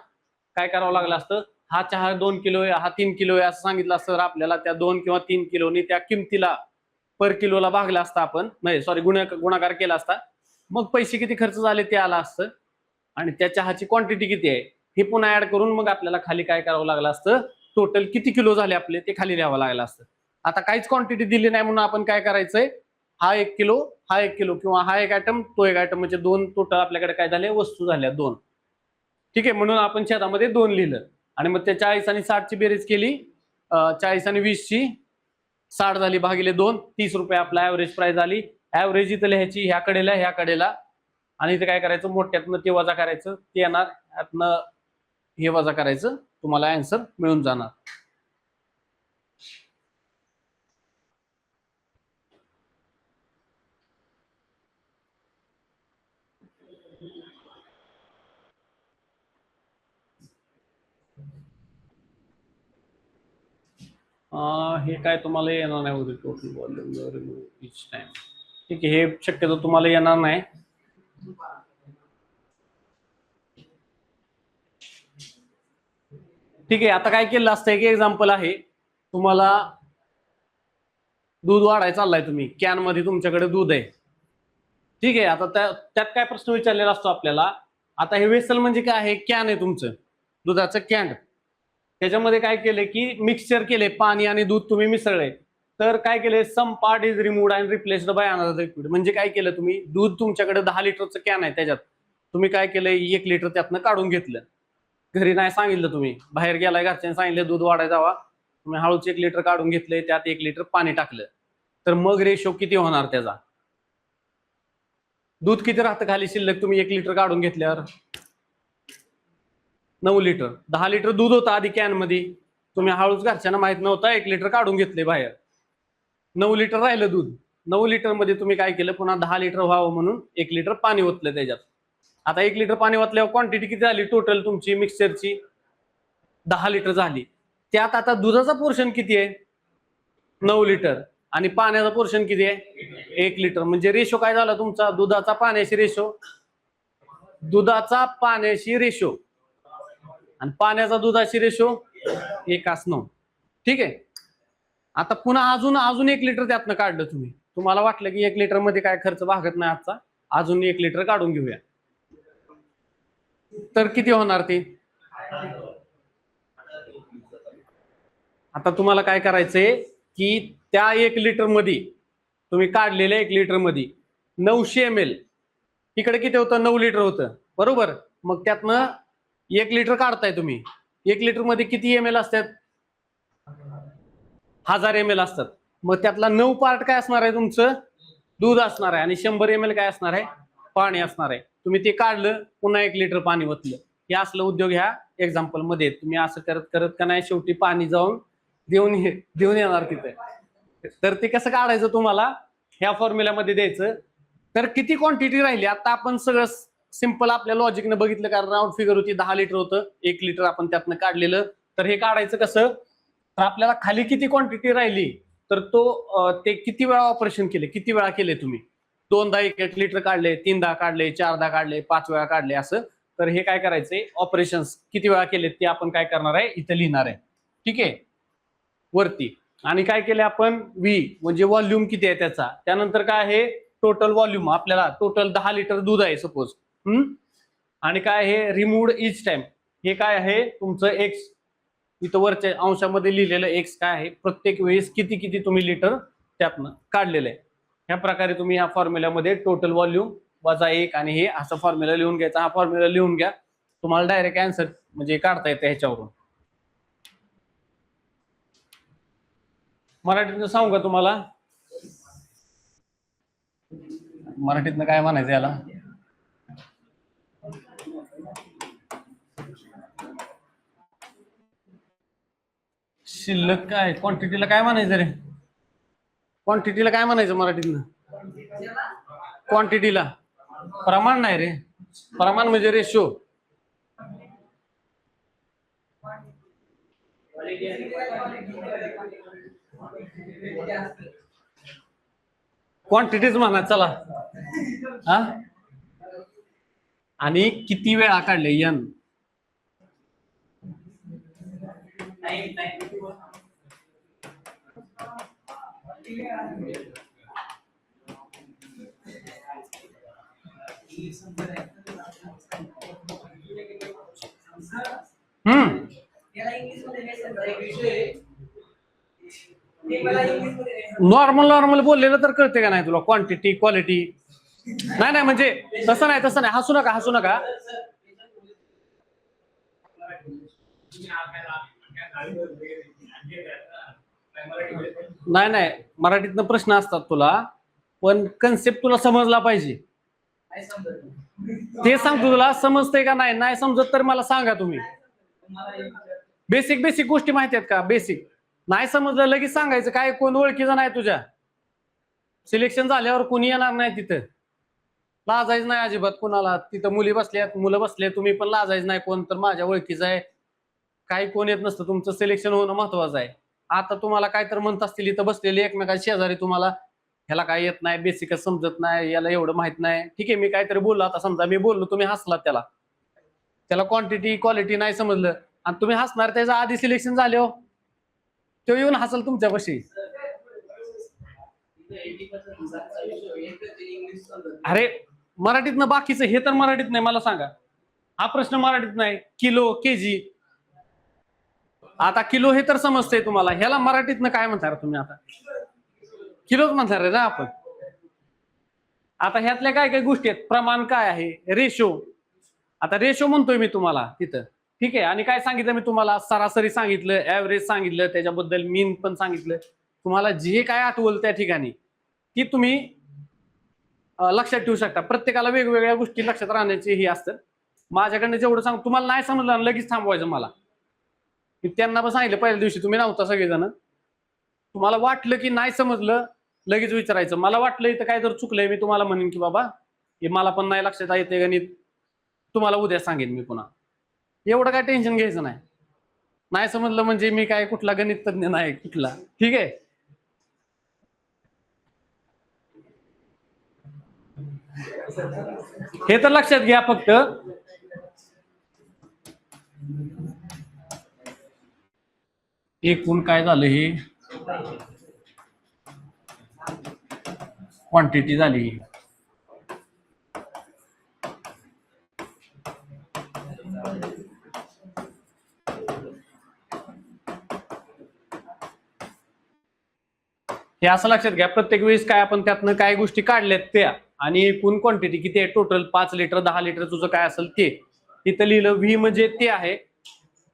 काय करावं लागलं असतं, हा चहा 2 किलो आहे, हा 3 किलो आहे असं सांगितलं असतं, तर आपल्याला त्या 2 किंवा 3 किलोनी त्या किमतीला पर किलोला भागला असता आपण, नाही सॉरी गुणाकार केला असता. मग पैसे किती खर्च झाले ते आला असतं, आणि त्या चहाची क्वांटिटी किती आहे हे पुन्हा ऍड करून मग आपल्याला खाली काय करावं लागलं असतं, टोटल किती किलो झाले आपले ते खाली लिहावं लागलं असतं. आता काहीच क्वांटिटी दिली नाही म्हणून आपण काय करायचंय, हा 1 किलो, हा 1 किलो, किंवा हा एक आयटम तो एक आयटम, म्हणजे 2 टोटल आपल्याकडे काय झाले, वस्तू झाल्या 2. ठीक आहे, म्हणून आपण छेदामध्ये 2 लिहिलं. आणि मग त्या 40 आणि 60 ची बेरीज केली, 40 आणि 20 ची 60 झाली भागिले 2, 30 रुपये आपला ऍव्हरेज प्राइस आली. ऍव्हरेज इथं लिहायची ह्या कडेला ह्या कडेला, आणि इथे काय करायचं, मोठ्यातनं ते वजा करायचं, ते येणार, यातनं हे वजा करायचं, तुम्हाला आन्सर मिळून जाणार. हे काय तुम्हाला येणार नाही होते, टोटल वॉल्यूम इच टाइम. ठीक आहे, हे शक्यतो तुम्हाला येणार नाही. ठीक आहे, आता काय केलं असतं, एक एक्झाम्पल आहे, तुम्हाला दूध वाढायला चाललाय, तुम्ही कॅन मध्ये तुमच्याकडे दूध आहे. ठीक आहे, आता त्यात काय प्रश्न विचारलेला असतो आपल्याला, आता हे वेसल म्हणजे काय आहे, कॅन आहे तुमचं दुधाचं कॅन, त्याच्यामध्ये काय केलंय की मिक्सचर केले, पाणी आणि दूध तुम्ही मिसळले, तर काय केले, some part is removed and replaced by another liquid. म्हणजे काय केलं तुम्ही, दूध तुमच्याकडे 10 लिटरचं कॅन आहे, त्याच्यात तुम्ही काय केलं, 1 लिटर त्यातनं काढून घेतलं. घरी नाही सांगितलं, तुम्ही बाहेर गेलाय, घरच्यांनी सांगितलं दूध वाढायला जावा, तुम्ही हळूच 1 लिटर काढून घेतलंय, त्यात 1 लिटर पाणी टाकलं, तर मग रेशो किती होणार त्याचा, दूध किती राहतं खाली शिल्लक, तुम्ही 1 लिटर काढून घेतल्यावर 9 लिटर. 10 लिटर दूध होतं आधी कॅन मध्ये, तुम्ही हळूच, घरच्यांना माहित नव्हतं, 1 लिटर काढून घेतले बाहेर, 9 लिटर राहिलं दूध. 9 लिटर मध्ये तुम्ही काय केलं, पुन्हा 10 लिटर व्हावं म्हणून 1 लिटर पाणी ओतलं त्याच्यात. आता 1 लिटर पाणी ओतल्यावर क्वांटिटी किती झाली टोटल तुमची मिक्सचरची, 10 लिटर झाली. त्यात आता दुधाचा पोर्शन किती आहे, 9 लिटर, आणि पाण्याचा पोर्शन किती आहे, 1 लिटर. म्हणजे रेशो काय झाला तुमचा, दुधाचा पाण्याशी रेशो, दुधाचा पाण्याशी रेशो आणि पाण्याचा दुधाशी रेशो 1:9. ठीक आहे, आता पुन्हा अजून 1 लिटर त्यातनं काढलं तुम्ही, तुम्हाला वाटलं की 1 लिटर मध्ये काय खर्च भागत नाही आजचा, अजून 1 लिटर काढून घेऊया, तर किती होणार ते. आता तुम्हाला काय करायचंय की त्या 1 लिटर मध्ये, तुम्ही काढलेल्या 1 लिटर मध्ये 900 ml, इकडे किती होतं, 9 लिटर होतं, बरोबर. मग त्यातनं 1 लिटर काढताय तुम्ही, 1 लिटर मध्ये किती ml असतात, 1000 ml असतात. मग त्यातला 9 पार्ट काय असणार आहे तुमचं, दूध असणार आहे आणि 100 ml काय असणार आहे, पाणी असणार आहे. तुम्ही ते काढलं, पुन्हा 1 लिटर पाणी ओतलं. हे असलं उद्योग ह्या एक्झाम्पल मध्ये. तुम्ही असं करत करत का नाही शेवटी पाणी जाऊन देऊन येणार तिथे. तर ते कसं काढायचं तुम्हाला ह्या फॉर्म्युल्यामध्ये द्यायचं. तर किती क्वांटिटी राहिली आता आपण सगळं सिंपल आपल्या लॉजिकने बघितलं, कारण राऊंड फिगर होती 10 लिटर होतं, 1 लिटर आपण त्यातनं काढलेलं. तर हे काढायचं कसं, तर आपल्याला खाली किती क्वांटिटी राहिली, तर तो ते किती वेळा ऑपरेशन केले, किती वेळा केले तुम्ही, 2दा 1 लिटर काढले, 3दा काढले, 4दा काढले, 5 वेळा काढले असं. तर हे काय करायचंय, ऑपरेशन्स किती वेळा केले ते आपण काय करणार आहे, इथं लिहिणार आहे. ठीक आहे, वरती. आणि काय केले आपण, व्ही म्हणजे व्हॉल्यूम किती आहे त्याचा. त्यानंतर काय आहे, टोटल व्हॉल्यूम. आपल्याला टोटल 10 लिटर दूध आहे सपोज. आणि काय आहे, रिमूव्ड इच टाइम. हे काय आहे तुमचं एक्स, इथं वरच्या अंशामध्ये लिहिलेलं एक्स काय आहे, प्रत्येक वेळेस किती किती तुम्ही लिटर त्यातनं काढलेलं आहे. ह्या प्रकारे तुम्ही ह्या फॉर्म्युल्यामध्ये टोटल व्हॉल्यूम वजा 1 आणि हे असं फॉर्म्युला लिहून घ्यायचा. हा फॉर्म्युला लिहून घ्या, तुम्हाला डायरेक्ट आन्सर म्हणजे काढता येतं ह्याच्यावरून. मराठीतनं सांगू का तुम्हाला, मराठीतनं काय म्हणायचं याला, शिल्लक काय, क्वांटिटीला काय म्हणायचं रे, क्वांटिटीला काय म्हणायचं मराठीतनं, क्वांटिटीला प्रमाण नाही रे, प्रमाण म्हणजे रेशो. क्वांटिटीज म्हणा चला. हा, आणि किती वेळा काढले, एन. नॉर्मल नॉर्मल बोललेलं तर कळते का नाही तुला, क्वांटिटी क्वालिटी. नाही नाही म्हणजे तसं नाही, तसं नाही, हसू नका हसू नका. नाही नाही, मराठीतनं प्रश्न असतात तुला, पण कन्सेप्ट तुला समजला पाहिजे. ते सांगतो तुला, समजतंय का नाही, नाही समजत तर मला सांगा तुम्ही. बेसिक बेसिक गोष्टी माहिती आहेत का, बेसिक. नाही समजलं लगेच सांगायचं, काय कोण ओळखीचं नाही तुझ्या, सिलेक्शन झाल्यावर कोणी येणार नाही तिथं. लाजायचं नाही अजिबात कुणाला, तिथं मुली बसल्यात मुलं बसले, तुम्ही पण लाजायचं नाही. कोण तर माझ्या ओळखीचं आहे, काही कोण येत नसतं, तुमचं सिलेक्शन होणं महत्वाचं आहे. आता तुम्हाला काय तर म्हणत असतील इथं बसलेले एकमेकांच्या शेजारी, तुम्हाला ह्याला काय येत नाही, बेसिकच समजत नाही, याला एवढं माहित नाही. ठीक आहे, मी काहीतरी बोललो, आता समजा मी बोललो, तुम्ही हसलात, त्याला क्वांटिटी क्वालिटी नाही समजलं आणि तुम्ही हसणार, त्याच्या आधी सिलेक्शन झाले हो, तो येऊन हसल तुमच्यापाशी. अरे मराठीतनं बाकीचं हे तर मराठीत नाही, मला सांगा. हा प्रश्न मराठीत नाही, किलो केजी. आता किलो हे तर समजतंय तुम्हाला, ह्याला मराठीतनं काय म्हणणार तुम्ही, आता किलोच म्हणणार आहे ना आपण. आता ह्यातल्या काय काय गोष्टी आहेत, प्रमाण काय आहे, रेशो. आता रेशो म्हणतोय मी तुम्हाला तिथं, ठीक आहे. आणि काय सांगितलं मी तुम्हाला, सरासरी सांगितलं, ऍव्हरेज सांगितलं, त्याच्याबद्दल मीन पण सांगितलं. तुम्हाला जे काय आठवलं त्या ठिकाणी ती तुम्ही लक्षात ठेवू शकता. प्रत्येकाला वेगवेगळ्या गोष्टी लक्षात राहण्याची ही असतं. माझ्याकडनं जेवढं सांग, तुम्हाला नाही समजलं लगेच थांबवायचं. मला त्यांना पण सांगितलं पहिल्या दिवशी, तुम्ही नव्हता सगळेजण, तुम्हाला वाटलं की नाही समजलं लगेच विचारायचं. मला वाटलं इथं काय जर चुकलंय, मी तुम्हाला म्हणेन की बाबा हे मला पण नाही लक्षात येते गणित, तुम्हाला उद्या सांगेन मी पुन्हा. एवढं काय टेन्शन घ्यायचं नाही. नाही समजलं म्हणजे मी काय कुठला गणित तज्ञ नाही कुठला, ठीक आहे. हे तर लक्षात घ्या फक्त. एकूण काय झालं, हे क्वांटिटी झाली. हे असं लक्षात घ्या, प्रत्येक वेळेस काय आपण त्यातनं काय गोष्टी काढल्यात त्या, आणि एकूण क्वांटिटी किती आहे, टोटल 5 लिटर 10 लिटर तुझं काय असेल ते तिथं लिहिलं. व्ही म्हणजे ते आहे,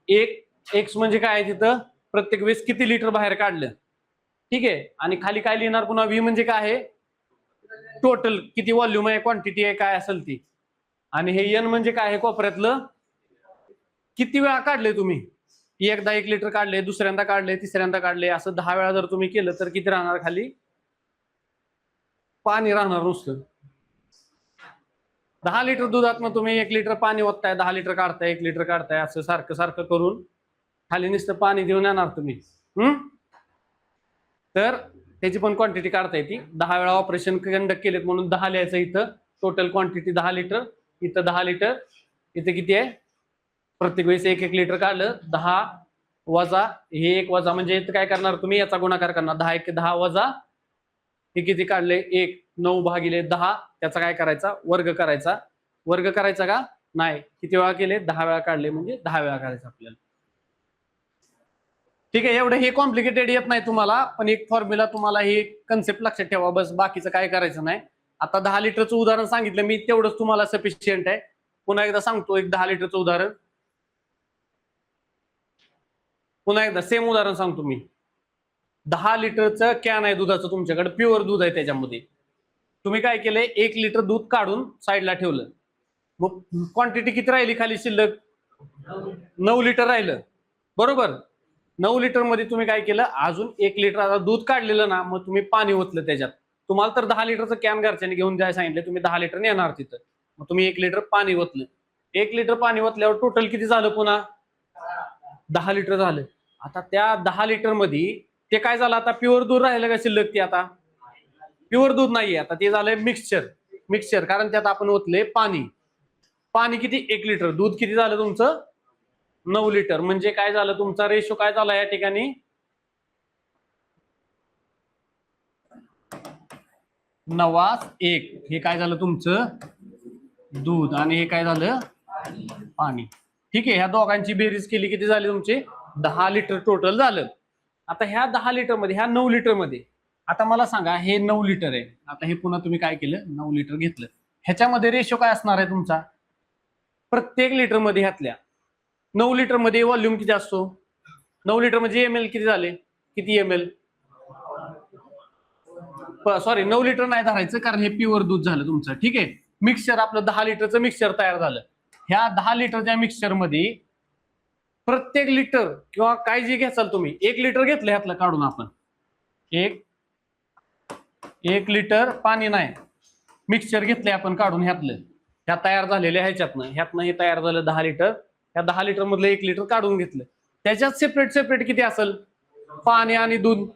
एक एक्स म्हणजे काय आहे, तिथं प्रत्येक वेळेस किती लिटर बाहेर काढलं, ठीक आहे. आणि खाली काय लिहिणार पुन्हा, व्ही म्हणजे काय आहे, टोटल किती व्हॉल्यूम आहे, क्वांटिटी आहे, काय असेल ती. आणि हे एन म्हणजे काय आहे, कोपऱ्यातलं किती वेळा काढले तुम्ही. एकदा 1 लिटर काढले, दुसऱ्यांदा काढले, तिसऱ्यांदा काढले, असं 10 वेळा जर तुम्ही केलं तर किती राहणार, खाली पाणी राहणार नुसतं. 10 लिटर दुधात तुम्ही 1 लिटर पाणी ओतताय, 10 लिटर काढताय, 1 लिटर काढताय, असं सारखं सारखं करून खाली नुसतं पाणी देऊन येणार तुम्ही. तर त्याची पण क्वांटिटी काढता येते. 10 वेळा ऑपरेशन कंडक्ट केलेत म्हणून 10 लिहायचं इथं. टोटल क्वांटिटी 10 लिटर, इथं 10 लिटर, इथं किती आहे, प्रत्येक वेळेस 1 लिटर काढलं. 10 वजा हे 1 वजा म्हणजे इथं काय करणार तुम्ही, याचा गुणाकार करणार. 10 1 10 वजा हे किती काढले, 1 9 भागिले 10, त्याचा काय करायचा, वर्ग करायचा. वर्ग करायचा का नाही, किती वेळा केले, 10 वेळा काढले म्हणजे 10 वेळा करायचं आपल्याला. ठीक आहे, एवढं हे कॉम्प्लिकेटेड येत नाही तुम्हाला, पण एक फॉर्म्युला तुम्हाला हे कन्सेप्ट लक्षात ठेवा, बस बाकीचं काय करायचं नाही. आता 10 लिटरचं उदाहरण सांगितलं मी, तेवढंच तुम्हाला सफिशियंट आहे. पुन्हा एकदा सांगतो एक 10 लिटरचं उदाहरण. पुन्हा एकदा सेम उदाहरण सांगतो मी. 10 लिटरचं कॅन आहे दुधाचं तुमच्याकडे, प्युअर दूध आहे त्याच्यामध्ये. तुम्ही काय केलंय, 1 लिटर दूध काढून साईडला ठेवलं. मग क्वांटिटी किती राहिली खाली शिल्लक, 9 लिटर राहिलं, बरोबर. 9 लिटर मध्ये तुम्ही काय केलं, अजून 1 लिटर आता दूध काढलेलं ना, मग तुम्ही पाणी ओतलं त्याच्यात. तुम्हाला तर 10 लिटरचं कॅन घरच्याने घेऊन द्यायला सांगितलं, तुम्ही 10 लिटर नेणार तिथं, मग तुम्ही 1 लिटर पाणी ओतलं. 1 लिटर पाणी ओतल्यावर टोटल किती झालं, पुन्हा 10 लिटर झालं. आता त्या 10 लिटर मध्ये ते काय झालं, आता प्युअर दूध राहिलं का शिल्लक, ते आता प्युअर दूध नाहीये, आता ते झालंय मिक्सचर, कारण त्यात आपण ओतले पाणी. पाणी किती, 1 लिटर, दूध किती झालं तुमचं 9 लिटर. म्हणजे काय झालं, तुमचा रेशो काय झाला या ठिकाणी, 9:1. हे काय झालं तुमचं दूध, आणि हे काय झालं पाणी. ठीक आहे, ह्या दोघांची बेरीज केली, किती झाली तुमचे 10 लिटर टोटल झालं. आता ह्या 10 लिटर मध्ये, ह्या 9 लिटर मध्ये, आता मला सांगा हे 9 लिटर आहे. आता हे पुन्हा तुम्ही काय केलं, 9 लिटर घेतलं. ह्याच्यामध्ये रेशो काय असणार आहे तुमचा, प्रत्येक लिटर मध्ये ह्यातल्या 9 लिटर मध्ये व्हॉल्यूम किती असतो, 9 लिटर म्हणजे एमएल किती झाले, किती एमएल, सॉरी 9 लिटर नाही धरायचं, कारण हे प्युअर दूध झालं तुमचं. ठीक आहे, मिक्सचर आपलं 10 लिटरचं मिक्सचर तयार झालं. ह्या 10 लिटरच्या मिक्सचर मध्ये प्रत्येक लिटर किंवा काय जे घ्याल तुम्ही, 1 लिटर घेतलं ह्यातलं काढून आपण, 1 लिटर पाणी नाही, मिक्सचर घेतलंय आपण काढून ह्यातलं, ह्या तयार झालेल्या ह्यातनं हे तयार झालं 10 लिटर. ह्या 10 लिटर मधलं 1 लिटर काढून घेतलं. त्याच्यात सेपरेट किती असेल, पाणी आणि दूध,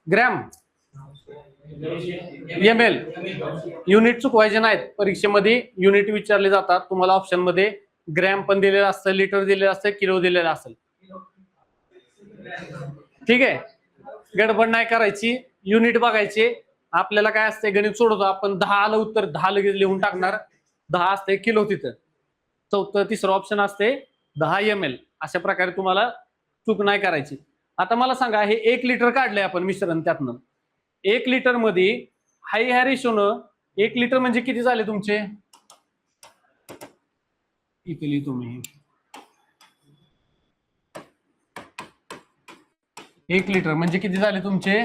ग्रॅम एमएल. युनिट चुकवायचे नाहीत, परीक्षेमध्ये युनिट विचारले जातात. तुम्हाला ऑप्शन मध्ये ग्रॅम पण दिलेलं असतं, लिटर दिलेलं असतं, किलो दिलेलं असेल. ठीक आहे, गडबड नाही करायची, युनिट बघायचे. आपल्याला काय असते, गणित सोडवतो आपण, 10 आलं उत्तर 10 लगेच लिहून टाकणार, 10 असते किलो, तिथं तिसरं ऑप्शन असते 10 ml. अशा प्रकारे तुम्हाला चूक नाही करायची. आता मला सांगा, हे 1 लिटर काढलंय आपण मिश्रण, त्यातनं 1 लिटर मध्ये ह्या रेशोनं 1 लिटर म्हणजे किती झाले तुमचे, इथे लिहितो मी, 1 लिटर म्हणजे किती झाले तुमचे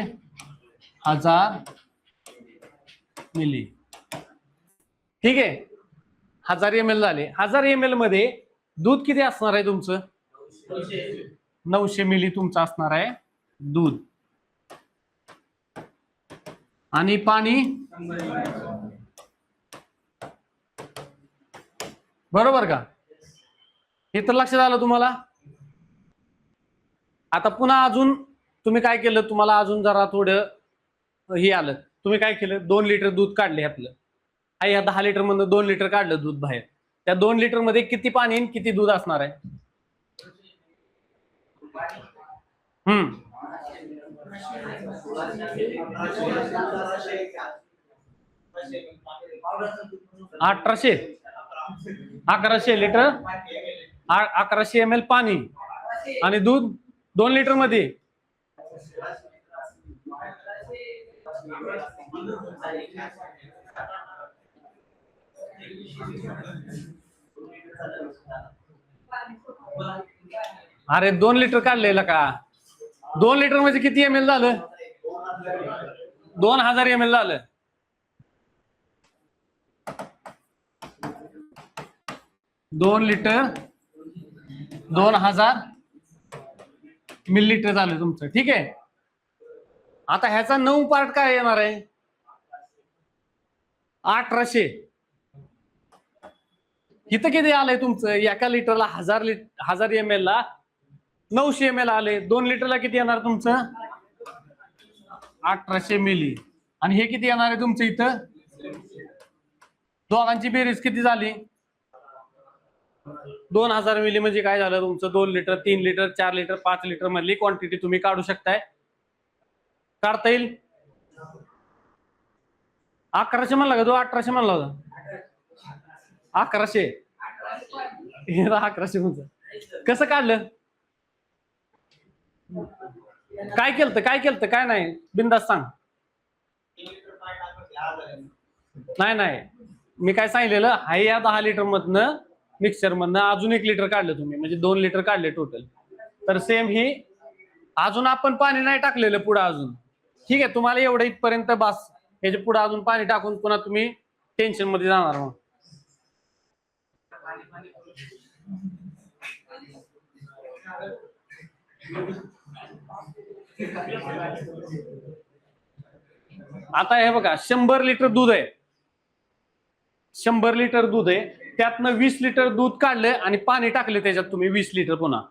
1000 मिली. ठीक आहे, 1000 ml झाले. 1000 ml मध्ये दूध किती असणार आहे तुमचं, 900 मिली तुमचं असणार आहे दूध, आणि पाणी बरोबर का, हे तर लक्षात आलं तुम्हाला. आता पुन्हा अजून तुम्ही काय केलं, तुम्हाला अजून जरा थोडं हे आलं, तुम्ही काय केलं, 2 लिटर दूध काढले ह्यातलं, या 10 लिटर मधून 2 लिटर काढलं दूध बाहेर. त्या 2 लिटर मध्ये किती पाणी आणि किती दूध असणार आहे, 1100 लिटर, 1100 ml पाणी, आणि दूध 2 लिटर मध्ये अरे 2 लिटर काढलेलं का, 2 लिटर म्हणजे किती ml झालं, 2000 ml झालं. 2 लिटर 2000 मिलीलिटर झालं तुमचं. ठीक आहे. आता ह्याचा 9 पार्ट काय येणार आहे? 1800. इथं किती आलंय तुमचं? एका लिटरला 1000 ml ला 900 ml आले. 2 लिटरला किती येणार तुमचं? 1800 मिली. आणि हे किती येणार आहे तुमचं इथं? दोघांची बेरीज किती झाली? 2000 मिली म्हणजे काय झालं तुमचं? 2 लिटर 3 लिटर 4 लिटर 5 लिटर मधली क्वांटिटी तुम्ही काढू शकताय. काढता येईल. 1100 म्हणला का? 1800 म्हणला होता. 1100. 1100 म्हणतो. कसं काढलं? काय केलं काय नाही? बिंदास सांग. नाही मी काय सांगितलेलं हाय, या 10 लिटर मधनं मिक्सर मधनं अजून 1 लिटर काढलं तुम्ही, म्हणजे 2 लिटर काढले टोटल. तर सेम ही अजून आपण पाणी नाही टाकलेलं पुढे अजून. ठीक आहे. तुम्हाला एवढं इथपर्यंत बास. याच्या पुढे अजून पाणी टाकून पुन्हा तुम्ही टेन्शन मध्ये जाणार. मग आता हे बघा, 100 लिटर दूध आहे. 100 लिटर दूध आहे. त्यातनं 20 लिटर दूध काढले आणि पाणी टाकले त्याच्यात तुम्ही 20 लिटर. पुन्हा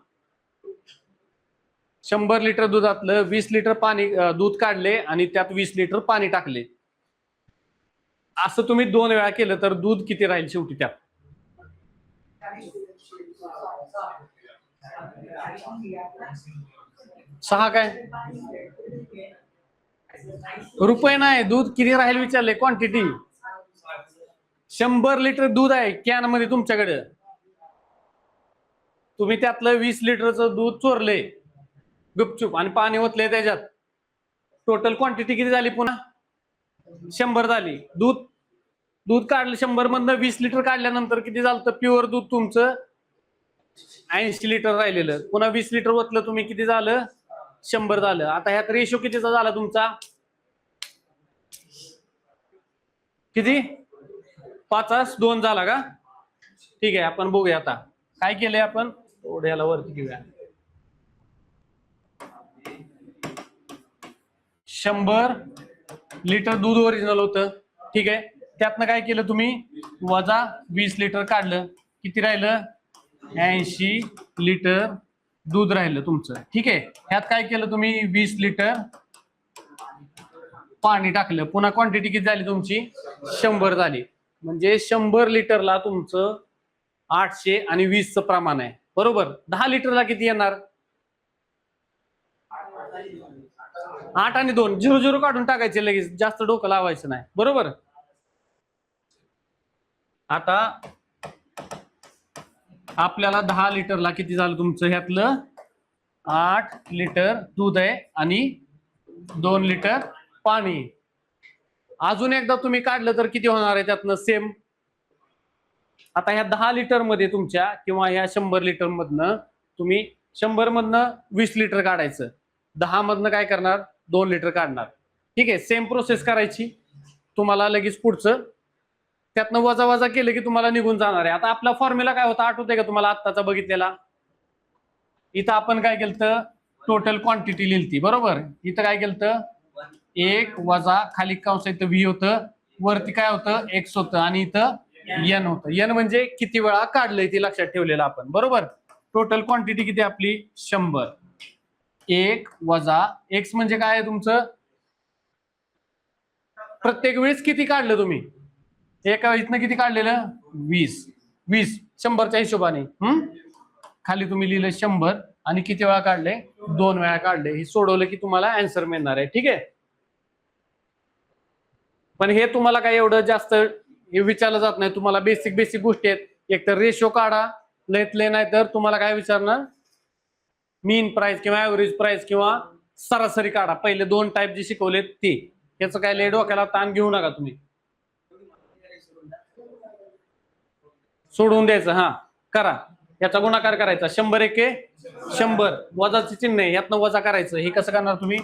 100 लिटर दुधातलं 20 लिटर पाणी दूध काढले आणि त्यात 20 लिटर पाणी टाकले. असं तुम्ही 2 वेळा केलं तर दूध किती राहील शेवटी त्यात? 6 काय रुपये नाही. दूध किती राहील विचारले, क्वांटिटी. 100 लिटर दूध आहे कॅन मध्ये तुमच्याकडे. तुम्ही त्यातलं 20 लिटरचं दूध चोरले गुपचूप आणि पाणी ओतले त्याच्यात. टोटल क्वांटिटी किती झाली? पुन्हा 100 झाली. दूध काढलं 100 मधनं 20 लिटर काढल्यानंतर किती झालं? तर प्युअर दूध तुमचं 80 लिटर राहिलेलं. पुन्हा 20 लिटर ओतलं तुम्ही, किती झालं? 100 झालं. आता ह्यात रेशो कितीचा झाला तुमचा? किती? 5:2 झाला का? ठीक आहे. आपण बघूया आता काय केलंय आपण. थोड्याला वरती घेऊया. 100 लिटर दूध ओरिजिनल होतं. ठीक आहे. त्यातनं काय केलं तुम्ही? वजा 20 लिटर काढलं. किती राहिलं? 80 लिटर दूध राहिलं तुमचं. ठीक आहे. ह्यात काय केलं तुम्ही? 20 लिटर पाणी टाकलं. पुन्हा क्वांटिटी किती झाली तुमची? 100 झाली. म्हणजे 100 लिटरला तुमचं 800 आणि 20चं प्रमाण आहे. बरोबर. 10 लिटरला किती येणार? 8 आणि 2 0 काढून टाकायचे लगेच. जास्त डोकं लावायचं नाही. बरोबर. आता आपल्याला 10 लिटरला किती झालं तुमचं? ह्यातलं 8 लिटर दूध आहे आणि 2 लिटर पाणी. अजून एकदा तुम्ही काढलं तर किती होणार आहे त्यातनं? सेम. आता ह्या 10 लिटर मध्ये तुमच्या किंवा ह्या 100 लिटर मधनं तुम्ही 100 मधनं 20 लिटर काढायचं. 10 मधनं काय करणार? 2 लिटर काढणार. ठीक आहे. सेम प्रोसेस करायची. तुम्हाला लगेच पुढचं त्यातनं वजा केलं की तुम्हाला निघून जाणार आहे. आता आपला फॉर्म्युला काय होता आठवतंय का तुम्हाला? आत्ताचा बघितलेला. इथं आपण काय केलं? टोटल क्वांटिटी लिहिली. बरोबर. इथं काय केलं? 1 वजा खाली कंस इथं व्ही होतं, वरती काय होतं? एक्स होतं आणि इथं एन होतं. एन म्हणजे किती वेळा काढलंय ते लक्षात ठेवलेलं आपण. बरोबर. टोटल क्वांटिटी किती आपली? 100. 1 वजा एक्स म्हणजे काय आहे तुमचं? प्रत्येक वेळेस किती काढलं तुम्ही? एका वेळेस किती काढलेलं? 20. 100च्या हिशोबाने. खाली तुम्ही लिहिलं 100 आणि किती वेळा काढले? 2 वेळा काढले. हे सोडवलं की तुम्हाला आन्सर मिळणार आहे. ठीक आहे. पण हे तुम्हाला काय एवढं जास्त हे विचारलं जात नाही. तुम्हाला बेसिक गोष्टी आहेत. एक तर रेशो काढा लयतले, नाही तर तुम्हाला काय विचारणार? मीन प्राइस किंवा ऍव्हरेज प्राइस किंवा सरासरी काढा. पहिले 2 टाईप जे शिकवलेत ते. याचं काय लय डोक्याला ताण घेऊ नका तुम्ही. सोडून द्यायचं. हा करा. याचा गुणाकार करायचा. 100 एके 100 वजाचे चिन्ह आहे. यातनं वजा करायचं. हे कसं करणार तुम्ही?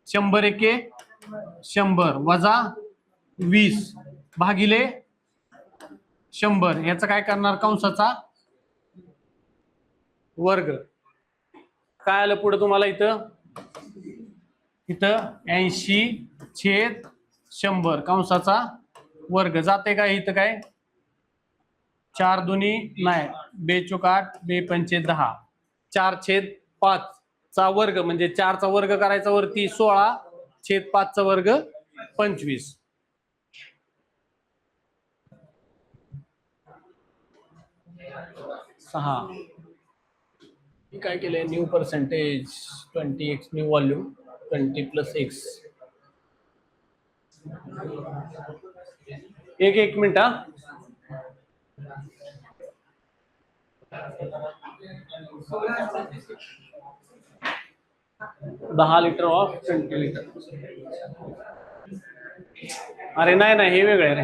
100 एके 100 वजा 20 भागिले 100 याचं काय करणार कंसाचा वर्ग. काय आलं पुढे तुम्हाला इथं 80/100 कंसाचा वर्ग जाते काय इथं काय 4 दुनी नाही 2 चोक 8 2 पंचे 10 4/5 चा वर्ग म्हणजे 4 चा वर्ग करायचा वरती 16/5 चा वर्ग 25. काय केलंय new percentage 20x new volume 20 + x. एक मिनिट हा 10 लिटर ऑफ 20 लिटर. अरे नाही हे वेगळं आहे रे.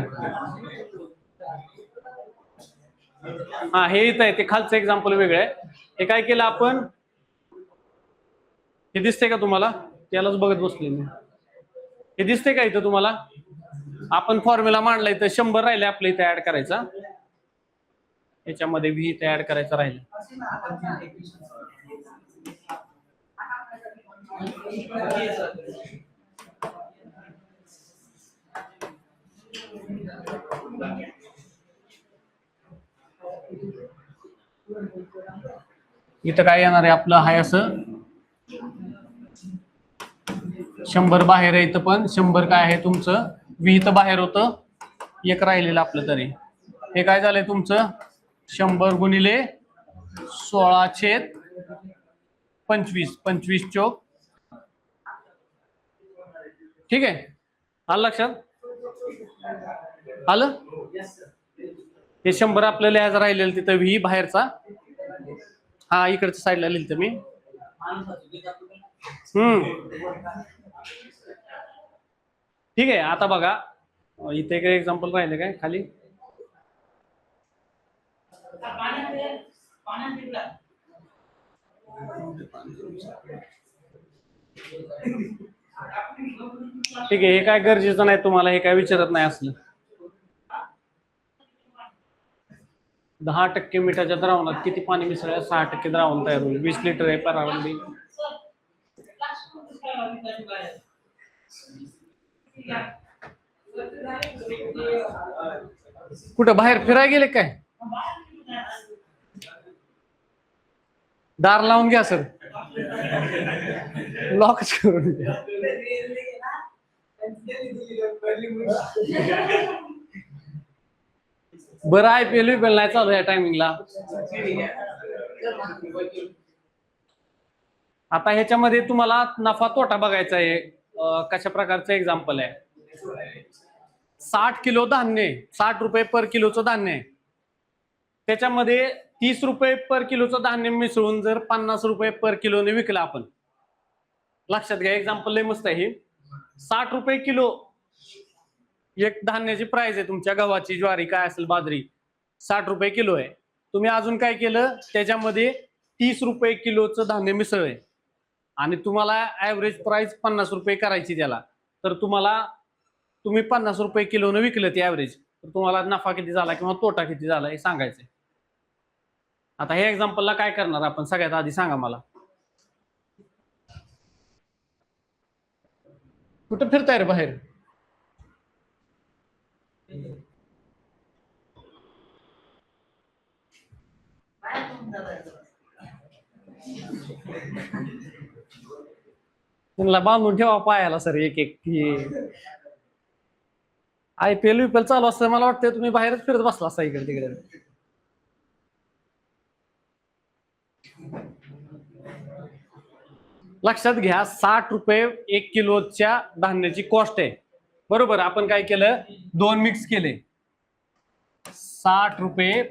हा हे इथं आहे ते खालचं एक्झाम्पल वेगळं आहे. हे काय केलं आपण हे दिसतंय का तुम्हाला त्यालाच बघत बसले मी. हे दिसतंय का इथं तुम्हाला आपण फॉर्म्युला मांडला इथं 100 राहिले आपल्या इथे ऍड करायचा याच्यामध्ये v इथे ऍड करायचा राहिला. इथं काय येणार आहे आपलं हाय असं 100 बाहेर आहे इथं पण 100 काय आहे तुमचं v इथं बाहेर होतं एक राहिलेलं आपलं तरी हे काय झालंय तुमचं 100 गुणिले 16/25 25 चोक. ठीक आहे आलं लक्षात आलं. हे 100 आपल्याला लिहायचं राहिलेलं तिथं v बाहेरचा हा इकडच्या साईडला लिहिलं मी. ठीक आहे आता बघा इथे एक एक्झाम्पल राहिले काय खाली ठीक आहे हे काय गरजेचं नाही तुम्हाला हे काय विचारत नाही असलं. 10% मिठाच्या द्रावणात किती पाणी मिसळलं 6% द्रावण तयार होईल 20 लिटर आहे प्रारंभी. कुठं बाहेर फिरायला गेले काय दार लावून घ्या सर लॉकच करून घ्या. बरं IPL नाही चालू या टायमिंगला. आता ह्याच्यामध्ये तुम्हाला नफा तोटा बघायचा आहे कशा प्रकारचं एक्झाम्पल आहे 60 किलो धान्य 60 रुपये पर किलोचं धान्य त्याच्यामध्ये 30 रुपये पर किलोचं धान्य मिसळून जर 50 रुपये पर किलोने विकलं आपण लक्षात घ्या एक्झाम्पल लय मस्त आहे 60 रुपये किलो एक धान्याची प्राइस आहे तुमच्या गव्हाची ज्वारी काय असेल बाजरी 60 रुपये किलो आहे. तुम्ही अजून काय केलं त्याच्यामध्ये 30 रुपये किलोचं धान्य मिसळलंय आणि तुम्हाला ऍव्हरेज प्राइस 50 रुपये करायची त्याला तर तुम्ही 50 रुपये किलोने विकलं ते ऍव्हरेज तर तुम्हाला नफा किती झाला किंवा तोटा किती झाला हे सांगायचंय. आता हे एक्झाम्पलला काय करणार आपण सगळ्यात आधी सांगा मला कुठं फिरताय रे बाहेर त्यांना बांधून ठेवा पायाला सर एक IPL चालू असतं मला वाटतं तुम्ही बाहेरच फिरत बसला असता इकडे तिकडे. लक्षात घ्या 60 रुपये 1 किलोच्या धान्याची कॉस्ट आहे बरोबर. आपण काय केलं 2 मिक्स केले 60 रुपये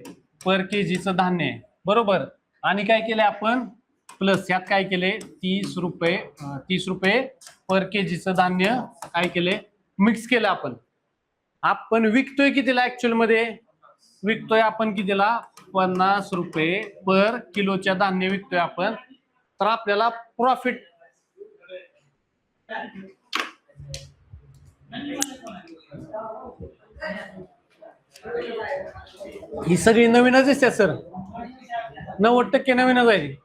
पर केजीचं धान्य आहे बरोबर आणि काय केले आपण प्लस यात काय केले 30 रुपये पर केजीचं धान्य काय केले मिक्स केलं. आपण विकतोय कितीला ऍक्च्युअल मध्ये विकतोय आपण कितीला 50 रुपये पर किलोच्या धान्य विकतोय आपण तर आपल्याला प्रॉफिट ही सगळी नवीनच दिसते सर, 90% नवीनच आहे.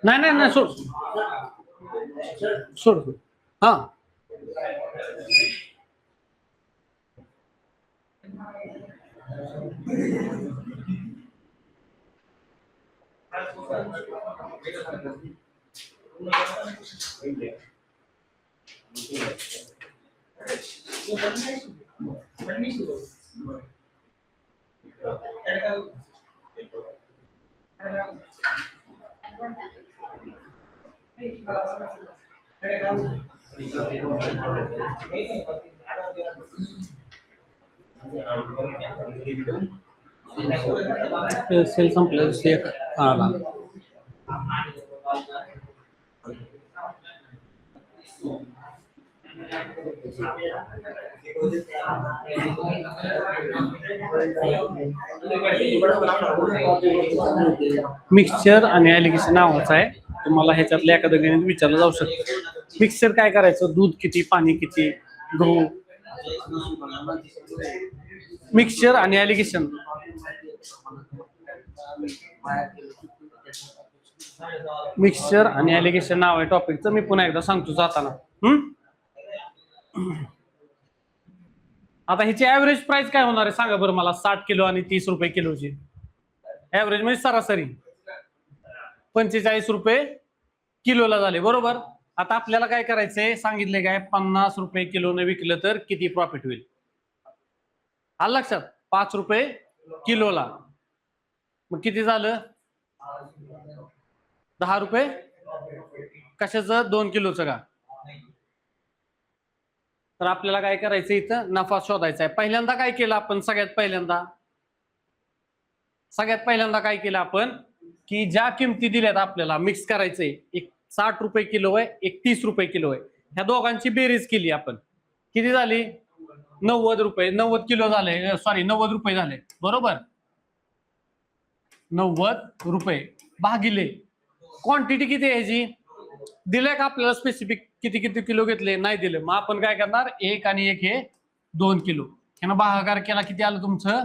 नाही नाही नाही, सोड सोड. हा सेल संपलं. हा मिक्सचर आणि ॲलिगेशन नावाचं आहे. तुम्हाला ह्याच्यातल्या एखादं गणित विचारलं जाऊ शकतं. मिक्सचर काय करायचं, दूध किती, पाणी किती, गहू. मिक्सचर आणि ॲलिगेशन मिक्सचर आणि ॲलिगेशन नाव आहे टॉपिकचं. मी पुन्हा एकदा सांगतो जाताना. आता ह्याची ऍव्हरेज प्राइस काय होणार आहे सांगा बरं मला. 60 किलो आणि 30 रुपये किलोची ऍव्हरेज म्हणजे सरासरी 45 रुपये किलोला झाले, बरोबर. आता आपल्याला काय करायचंय सांगितले काय, 50 रुपये किलोने विकलं तर किती प्रॉफिट होईल. आलं लक्षात. 5 रुपये किलोला मग किती झालं, 10 रुपये. कशाचं, 2 किलोचं का. तर आपल्याला काय करायचं, इथं नफा शोधायचा आहे. पहिल्यांदा काय केलं आपण, सगळ्यात पहिल्यांदा काय केलं आपण, की ज्या किमती दिल्यात आपल्याला मिक्स करायचंय, एक 60 रुपये किलो आहे, एक 30 रुपये किलो आहे, ह्या दोघांची बेरीज केली आपण. किती झाली, 90 रुपये. 90 किलो झाले, सॉरी 90 रुपये झाले, बरोबर. 90 रुपये भागिले क्वांटिटी किती आहे ह्याची, दिलंय का आपल्याला स्पेसिफिक किती किती किलो घेतले, नाही दिलं. मग आपण काय करणार, 1 आणि 1 हे 2 किलो, ह्यानं भागाकार केला, किती आलं तुमचं,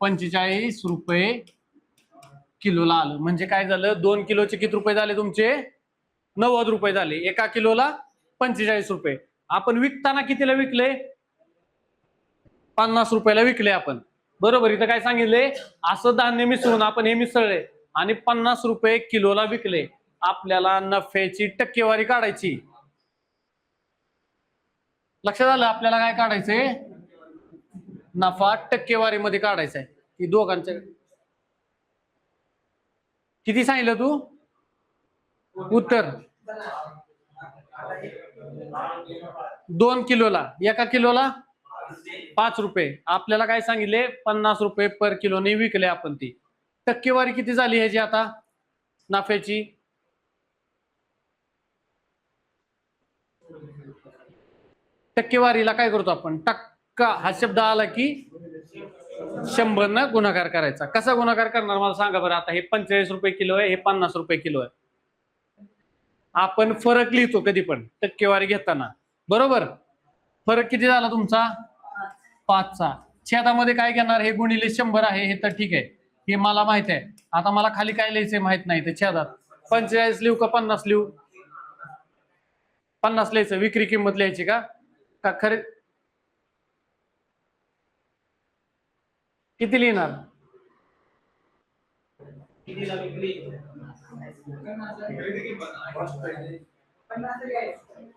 45 रुपये किलोला आलं. म्हणजे काय झालं, 2 किलोचे किती रुपये झाले तुमचे, 90 रुपये झाले. 1 किलोला 45 रुपये. आपण विकताना कितीला विकले, 50 रुपयाला विकले आपण, बरोबर. इथं काय सांगितले, असं धान्य मिसळून आपण हे मिसळले आणि 50 रुपये किलोला विकले. आपल्याला नफ्याची टक्केवारी काढायची. लक्षात आलं, आपल्याला काय काढायचंय, नफा टक्केवारीमध्ये काढायचा आहे. ती दोघांच्या किती सांगितलं तू उत्तर, 2 किलोला. 1 किलोला 5 रुपये. आपल्याला काय सांगितले, 50 रुपये पर किलोने विकले आपण. ती टक्केवारी किती झाली ह्याची आता नफ्याची, टक्केवारीला काय करतो आपण, टक्का हा शब्द आला की 100 न गुणाकार करायचा. कसा गुणाकार करणार मला सांगा बरं. आता हे 45 रुपये किलो आहे, हे 50 रुपये किलो आहे. आपण फरक लिहितो कधी पण टक्केवारी घेताना, बरोबर. फरक किती झाला तुमचा, 5चा. छेदामध्ये काय घेणार, हे गुणिले 100 आहे, हे तर ठीक आहे, हे मला माहित आहे. आता मला खाली काय लिहायचंय माहित नाही, तर छेदात 45 लिहू का 50 लिहू, 50 लिहायचं. विक्री किंमत लिहायची का खरे, किती लिहिणार,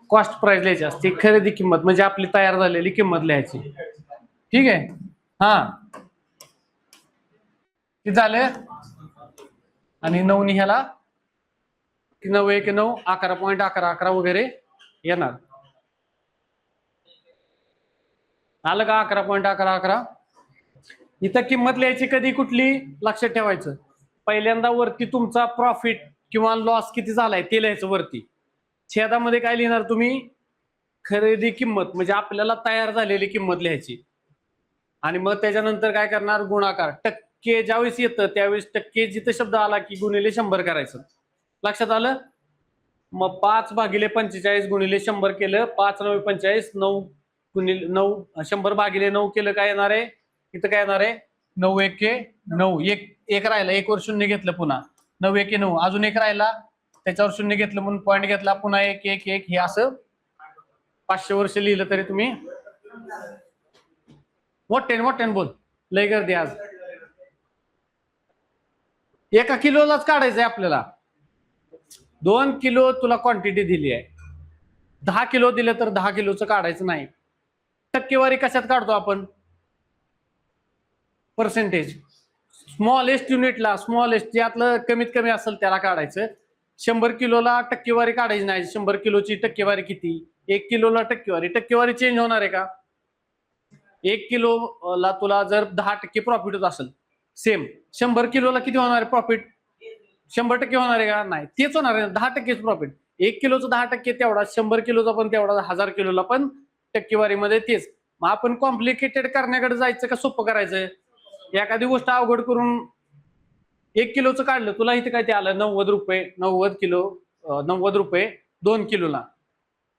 कॉस्ट प्राइस लिहायची असते. खरेदी किंमत म्हणजे आपली तयार झालेली किंमत लिहायची, ठीक आहे. हा किती झालं, आणि 9 ह्याला 9 1 9 11.11 11 वगैरे येणार. आलं का? 11.11. इथं किंमत लिहायची कधी कुठली लक्षात ठेवायचं. पहिल्यांदा वरती तुमचा प्रॉफिट किंवा लॉस किती झालाय ते लिहायचं वरती. छेदामध्ये काय लिहिणार तुम्ही? खरेदी किंमत, म्हणजे आपल्याला तयार झालेली किंमत लिहायची. आणि मग त्याच्यानंतर काय करणार? गुणाकार. टक्के ज्यावेळेस येतं त्यावेळेस टक्के जिथं शब्द आला की गुणिले 100 करायचं. लक्षात आलं? मग 5/45 गुणिले 100 केलं. 5 9 45, 9 गुणिले 9 100 भागिले 9 केलं. काय येणार आहे? इथं काय येणार आहे? 9 1 9. एक राहिला, एक वर शून्य घेतलं, पुन्हा 9 1 9. अजून एक राहिला, त्याच्यावर शून्य घेतलं म्हणून पॉईंट घेतला, पुन्हा 1 1 1. हे असं 500 वर्ष लिहिलं तरी तुम्ही मोठ्याने बोल, लय गर्दी आज. एका किलोलाच काढायचंय आपल्याला. 2 किलो तुला क्वांटिटी दिली आहे, 10 किलो दिलं तर 10 किलोचं काढायचं नाही. टक्केवारी कशात काढतो आपण? पर्सेंटेज. स्मॉलेस्ट युनिटला, स्मॉलेस्ट ज्यातलं कमीत कमी असेल त्याला काढायचं. 100 किलोला टक्केवारी काढायची नाही. 100 किलोची टक्केवारी किती? 1 किलोला टक्केवारी चेंज होणार आहे का? 1 किलोला तुला जर 10% प्रॉफिट होत असेल, सेम 100 किलोला किती होणार आहे प्रॉफिट? 100% होणार आहे का? नाही, तेच होणार आहे, 10%च प्रॉफिट. 1 किलोचं 10% तेवढा, 100 किलोचा पण तेवढा, 1000 किलोला पण टक्केवारीमध्ये तेच. मग आपण कॉम्प्लिकेटेड करण्याकडे जायचं का सोपं करायचं? एखादी गोष्ट अवघड करून 1 किलोचं काढलं, तुला इथे काय ते आलं 90 रुपये, 90 रुपये 2 किलोला,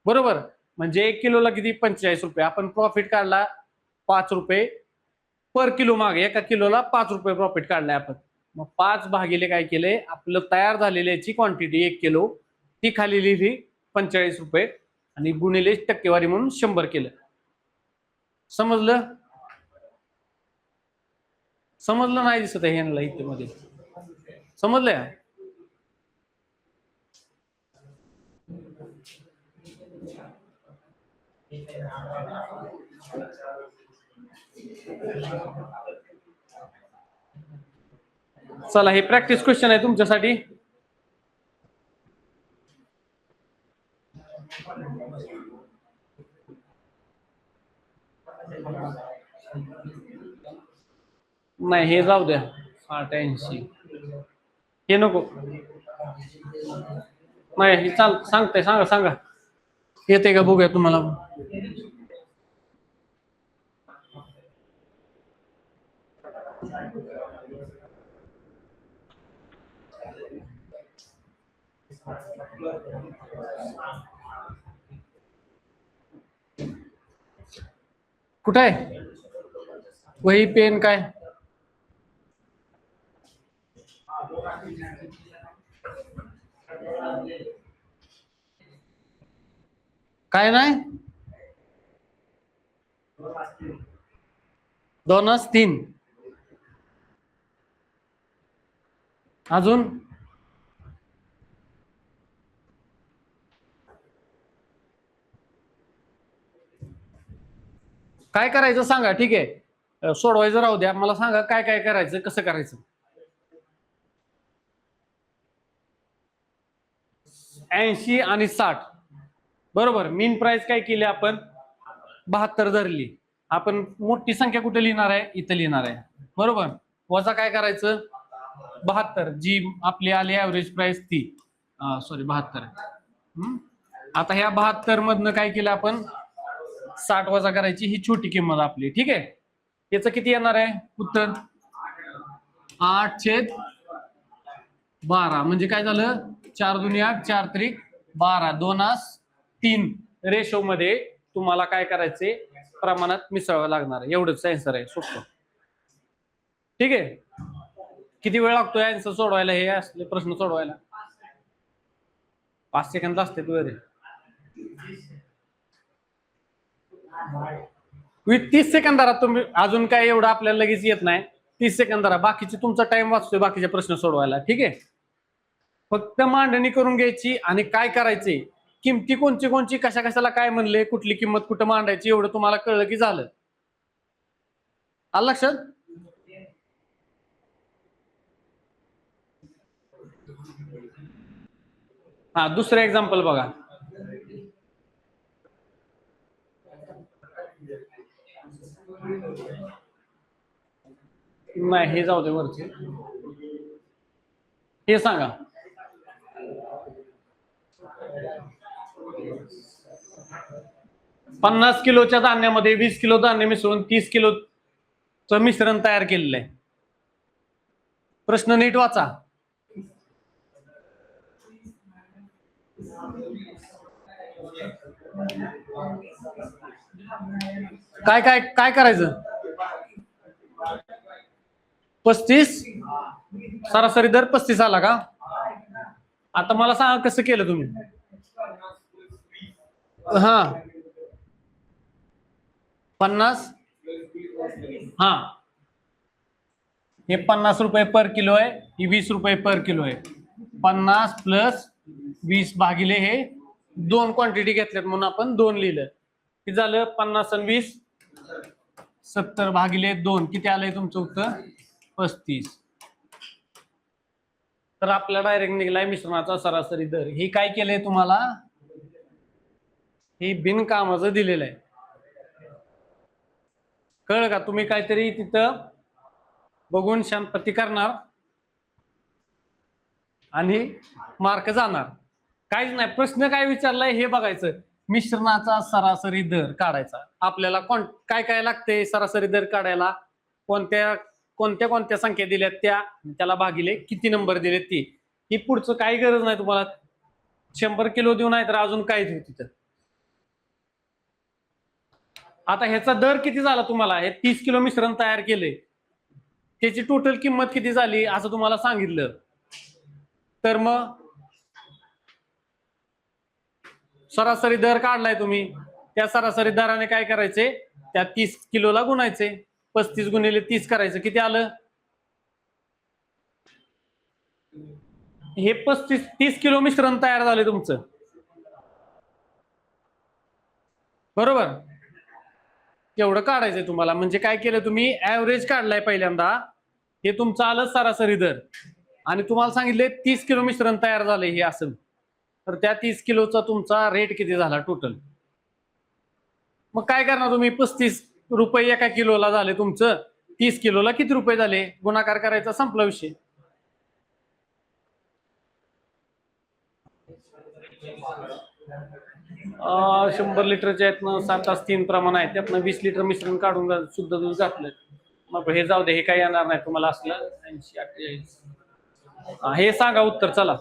बरोबर? म्हणजे 1 किलोला किती? 45 रुपये. आपण प्रॉफिट काढला 5 रुपये पर किलो मागे. एका किलोला 5 रुपये प्रॉफिट काढलाय आपण. मग 5 भागिले काय केले? आपलं तयार झालेल्याची क्वांटिटी 1 किलो, ती खाली लिहिली 45 रुपये आणि गुणिले टक्केवारी म्हणून 100 केलं. समजलं? समजलं नाही दिसत आहे ह्यांना इथे मध्ये. समजलंय? चला, हे प्रॅक्टिस क्वेश्चन आहे तुमच्यासाठी. नाही, हे जाऊ द्या. 88 हे नको. नाही, हे चाल सांगताय, सांगा येते का बघूया तुम्हाला. कुठे आहे वही पेन? काय काय नाही? 2-3 अजून काय करायचं सांगा. ठीक आहे, सोडवायचं राहू द्या, मला सांगा काय काय करायचं, कसं करायचं. 80 आणि 60, बरोबर. मीन प्राइस काय केली आपण? 72 धरली. आपण मोठी संख्या कुठे लिहिणार आहे? इथं लिहिणार आहे, बरोबर. वजा काय करायचं? 72, जी आपली आली ऍव्हरेज प्राइस ती. सॉरी, 72. आता ह्या 72 मधनं काय केलं आपण? 60 वजा करायची, ही छोटी किंमत आपली. ठीक आहे, याचं किती येणार आहे उत्तर? 8/12. म्हणजे काय झालं? 4 दुनी 8, 4 त्रिक 12, 2:3 रेशो मध्ये तुम्हाला काय करायचे? प्रमाणात मिसळावं लागणार आहे. एवढंच आन्सर आहे, सोपं. ठीक आहे. किती वेळ लागतोय आन्सर सोडवायला? हे असले प्रश्न सोडवायला 5 सेकंद असते वगैरे. 30 सेकंदात तुम्ही अजून काय एवढं आपल्याला लगेच येत नाही. 30 सेकंदाला बाकीचे तुमचा टाइम वाचतोय बाकीचे प्रश्न सोडवायला. ठीक आहे, फक्त मांडणी करून घ्यायची आणि काय करायचे, किमती कोणची कशा कशाला काय म्हणले, कुठली किंमत कुठं मांडायची, एवढं तुम्हाला कळलं की झालं. आलं लक्षात? हा, दुसरं एक्झाम्पल बघा. नाही, हे जाऊ दे वरचे. हे सांगा. पन्नास किलोच्या धान्यामध्ये 20 किलो धान्य मिसळून 30 किलोचं मिश्रण तयार केलेलं आहे. प्रश्न नीट वाचा. काय काय काय करायचं? 35. सरासरी दर 35 आला का? आता मला सांगा कसं केलं तुम्ही? हा, 50. हा, हे 50 रुपये पर किलो आहे, ही 20 रुपये पर किलो आहे. 50 प्लस 20 भागिले हे 2 क्वांटिटी घेतल्यात म्हणून आपण 2 लिहिलं. किती झालं? 50 आणि 20 70 भागिले 2 किती आलंय तुमचं उत्तर? 35. तर आपला डायरेक्ट निघलाय मिश्रणाचा सरासरी दर. हे काय केलंय तुम्हाला? हे बिनकामाचं दिलेलं आहे. कळलं का? तुम्ही काहीतरी तिथं बघून शांतपती करणार आणि मार्क जाणार. काहीच नाही. प्रश्न काय विचारलाय हे बघायचं. मिश्रणाचा सरासरी दर काढायचा. आपल्याला काय काय लागते सरासरी दर काढायला? कोणत्या कोणत्या कोणत्या संख्या दिल्यात त्याला भागिले किती नंबर दिलेत ती. ही पुढचं काही गरज नाही तुम्हाला. 100 किलो देऊ नाही तर अजून काहीच होती तिथं. आता ह्याचा दर किती झाला तुम्हाला? हे 30 किलो मिश्रण तयार केले, त्याची टोटल किंमत किती झाली असं तुम्हाला सांगितलं. तर मग सरासरी दर काढलाय तुम्ही, त्या सरासरी दराने काय करायचे? त्या 30 किलोला गुणायचे. 35 गुणिले 30 करायचं. किती आलं? हे 30 किलो मिश्रण तयार झाले तुमचं, बरोबर? एवढं काढायचंय तुम्हाला. म्हणजे काय केलं तुम्ही? ऍव्हरेज काढलाय पहिल्यांदा. हे तुमचं आलं सरासरी दर आणि तुम्हाला सांगितले 30 किलो मिश्रण तयार झालंय हे असं. तर त्या 30 किलोचा तुमचा रेट किती झाला टोटल? मग काय करणार तुम्ही? 35 रुपये एका किलोला झाले तुमचं. 30 किलोला किती रुपये झाले? गुणाकार करायचा, संपला विषय. अं 100 लिटरच्या यातनं 7-3 प्रमाण आहे, त्यातनं 20 लिटर मिश्रण काढून शुद्ध दूध घातलं. मग हे जाऊ दे, हे काही येणार नाही तुम्हाला. असलं 80-48. हे सांगा उत्तर. चला,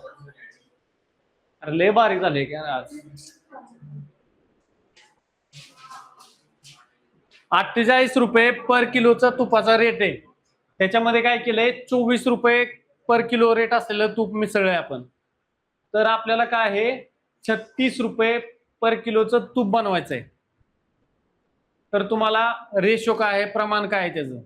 अरे लय बारीक झाले की आज. 48 रुपये पर किलोचा तुपाचा रेट आहे. त्याच्यामध्ये काय केलंय? 24 रुपये पर किलो रेट असलेलं तूप मिसळलंय आपण. तर आपल्याला काय आहे? 36 रुपये पर किलोचं तूप बनवायचंय. तर तुम्हाला रेशो काय आहे? प्रमाण काय आहे त्याचं?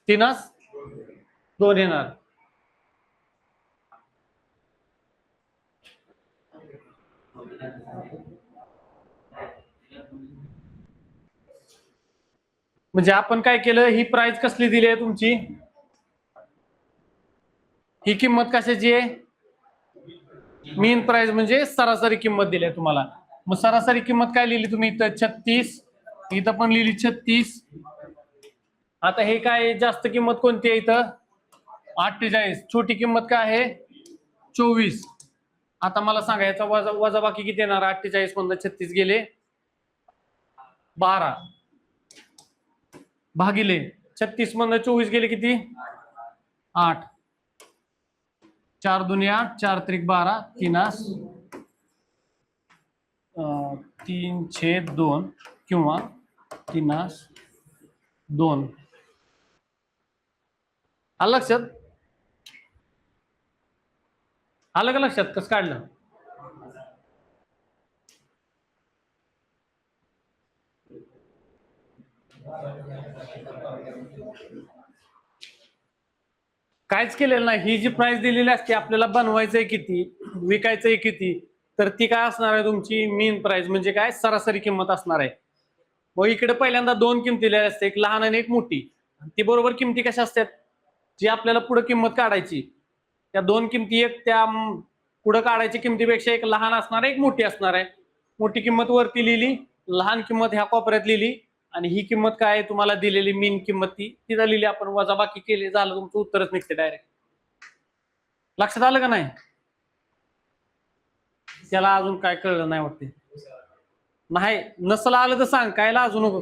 तीनच 2 येणार. म्हणजे आपण काय केलं? ही प्राइस कसली दिली आहे तुमची? ही किंमत कशाची आहे? मीन प्राइस म्हणजे सरासरी किंमत दिली आहे तुम्हाला. मग सरासरी किंमत काय लिहिली तुम्ही इथं? 36. इथं पण लिहिली 36. आता हे काय जास्त किंमत कोणती आहे इथं? 48. छोटी किंमत काय आहे? 24. आता मला सांगा याचा वजा बाकी किती येणार? 48 मधून 36 गेले 12 भागिले 36 मधून 24 गेले किती? 8. 4 दुनी 8, 4 त्रिक 12, 3/2 किंवा 3/2. आलं लक्षात? आलं का लक्षात? कसं काढलं? काहीच केलेलं नाही. ही जी प्राइस दिलेली असते आपल्याला बनवायचंय किती, विकायचंय किती, तर ती काय असणार आहे तुमची? मीन प्राइस म्हणजे काय? सरासरी किंमत असणार आहे. मग इकडे पहिल्यांदा दोन किमती लिहिल्या असते, एक लहान आणि एक मोठी. ती बरोबर किमती कशा असतात, जी आपल्याला पुढे किंमत काढायची त्या दोन किमती एक त्या पुढे काढायची किमतीपेक्षा एक लहान असणार आहे, एक मोठी असणार आहे. मोठी किंमत वरती लिहिली, लहान किंमत ह्या कोपऱ्यात लिहिली, आणि ही किंमत काय आहे तुम्हाला दिलेली मीन किंमत ती तिथं लिहिली आपण, वजाबाकी केली, झालं तुमचं उत्तरच निघते डायरेक्ट. लक्षात आलं का नाही? त्याला अजून काय कळलं नाही वाटते. नाही नसलं आलं तर सांग, काय लाजू नको.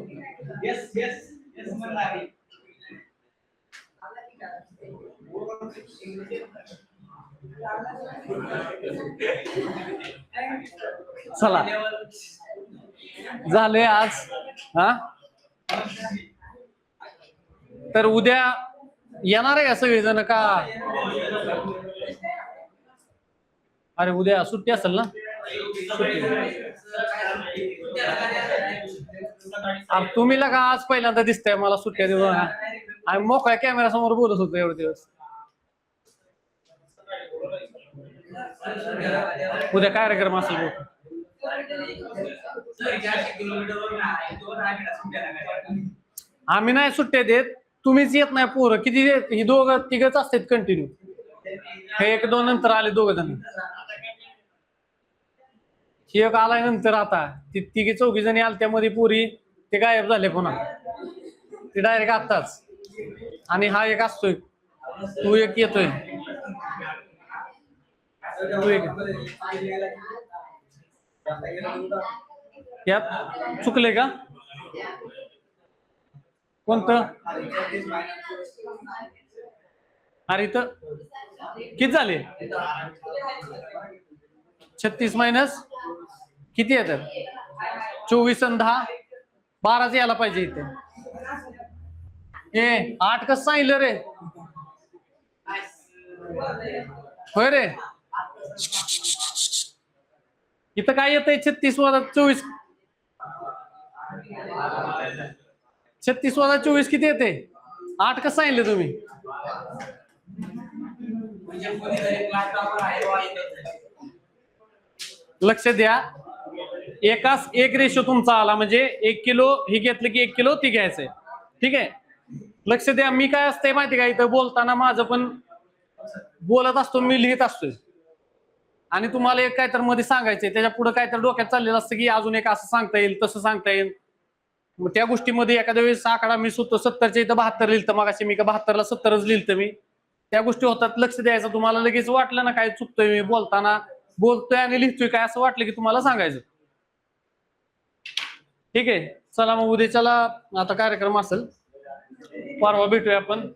चला झालंय आज. हा तर उद्या येणार आहे का सगळेजण का? अरे उद्या सुट्टी असेल ना. तुम्ही का आज पहिल्यांदा दिसतंय मला सुट्ट्या देऊ. आणि मोकळ्या कॅमेरा समोर बोलत होतो एवढे दिवस. उद्या कार्यक्रम असेल. आम्ही नाही सुट्ट्या देत, तुम्हीच येत नाही. पोरं किती ही दोघं तिघच असतात कंटिन्यू. हे एक दोन नंतर आले दोघ जण. ही एक आलाय नंतर. आता ती तिघी चौघी जणी आल त्यामध्ये पुरी ते गायब झाले पुन्हा. ते डायरेक्ट आताच. आणि हा एक असतोय, तू एक येतोय. तू एक यात चुकले का? कोणतं? अरे इथं किती झाले? 36 मायनस किती येतात? 24 आणि 10 12 यायला पाहिजे इथे. 8 कसं सांगितलं रे? होय रे. इथं काय येतंय? 36 वजा 24. 36 वजा 24 किती येते? 8 कसं सांगितलं तुम्ही? लक्ष द्या, एकाच एक रेशो तुमचा आला म्हणजे 1 किलो ही घेतलं की 1 किलो ती घ्यायचंय. ठीक आहे. लक्ष द्या, मी काय असतंय माहिती का, इथं बोलताना माझं पण बोलत असतो, मी लिहित असतोय. आणि तुम्हाला एक काय तर मध्ये सांगायचंय, त्याच्या पुढे काय तर डोक्यात चाललेलं असतं की अजून एक असं सांगता येईल तसं सांगता येईल. मग त्या गोष्टीमध्ये एखाद्या वेळेस आकडा मी सुद्धा 70च्या इथं 72 लिहिलं, मग अशी मी का 72ला 70च लिहिलं मी. त्या गोष्टी होतात. लक्ष द्यायचं. तुम्हाला लगेच वाटलं ना काय चुकतोय मी बोलताना, बोलतोय आणि लिहितोय काय असं वाटलं की तुम्हाला सांगायचं. ठीक आहे. चला मग उद्याच्याला आता कार्यक्रम असेल, परवा भेटूया आपण.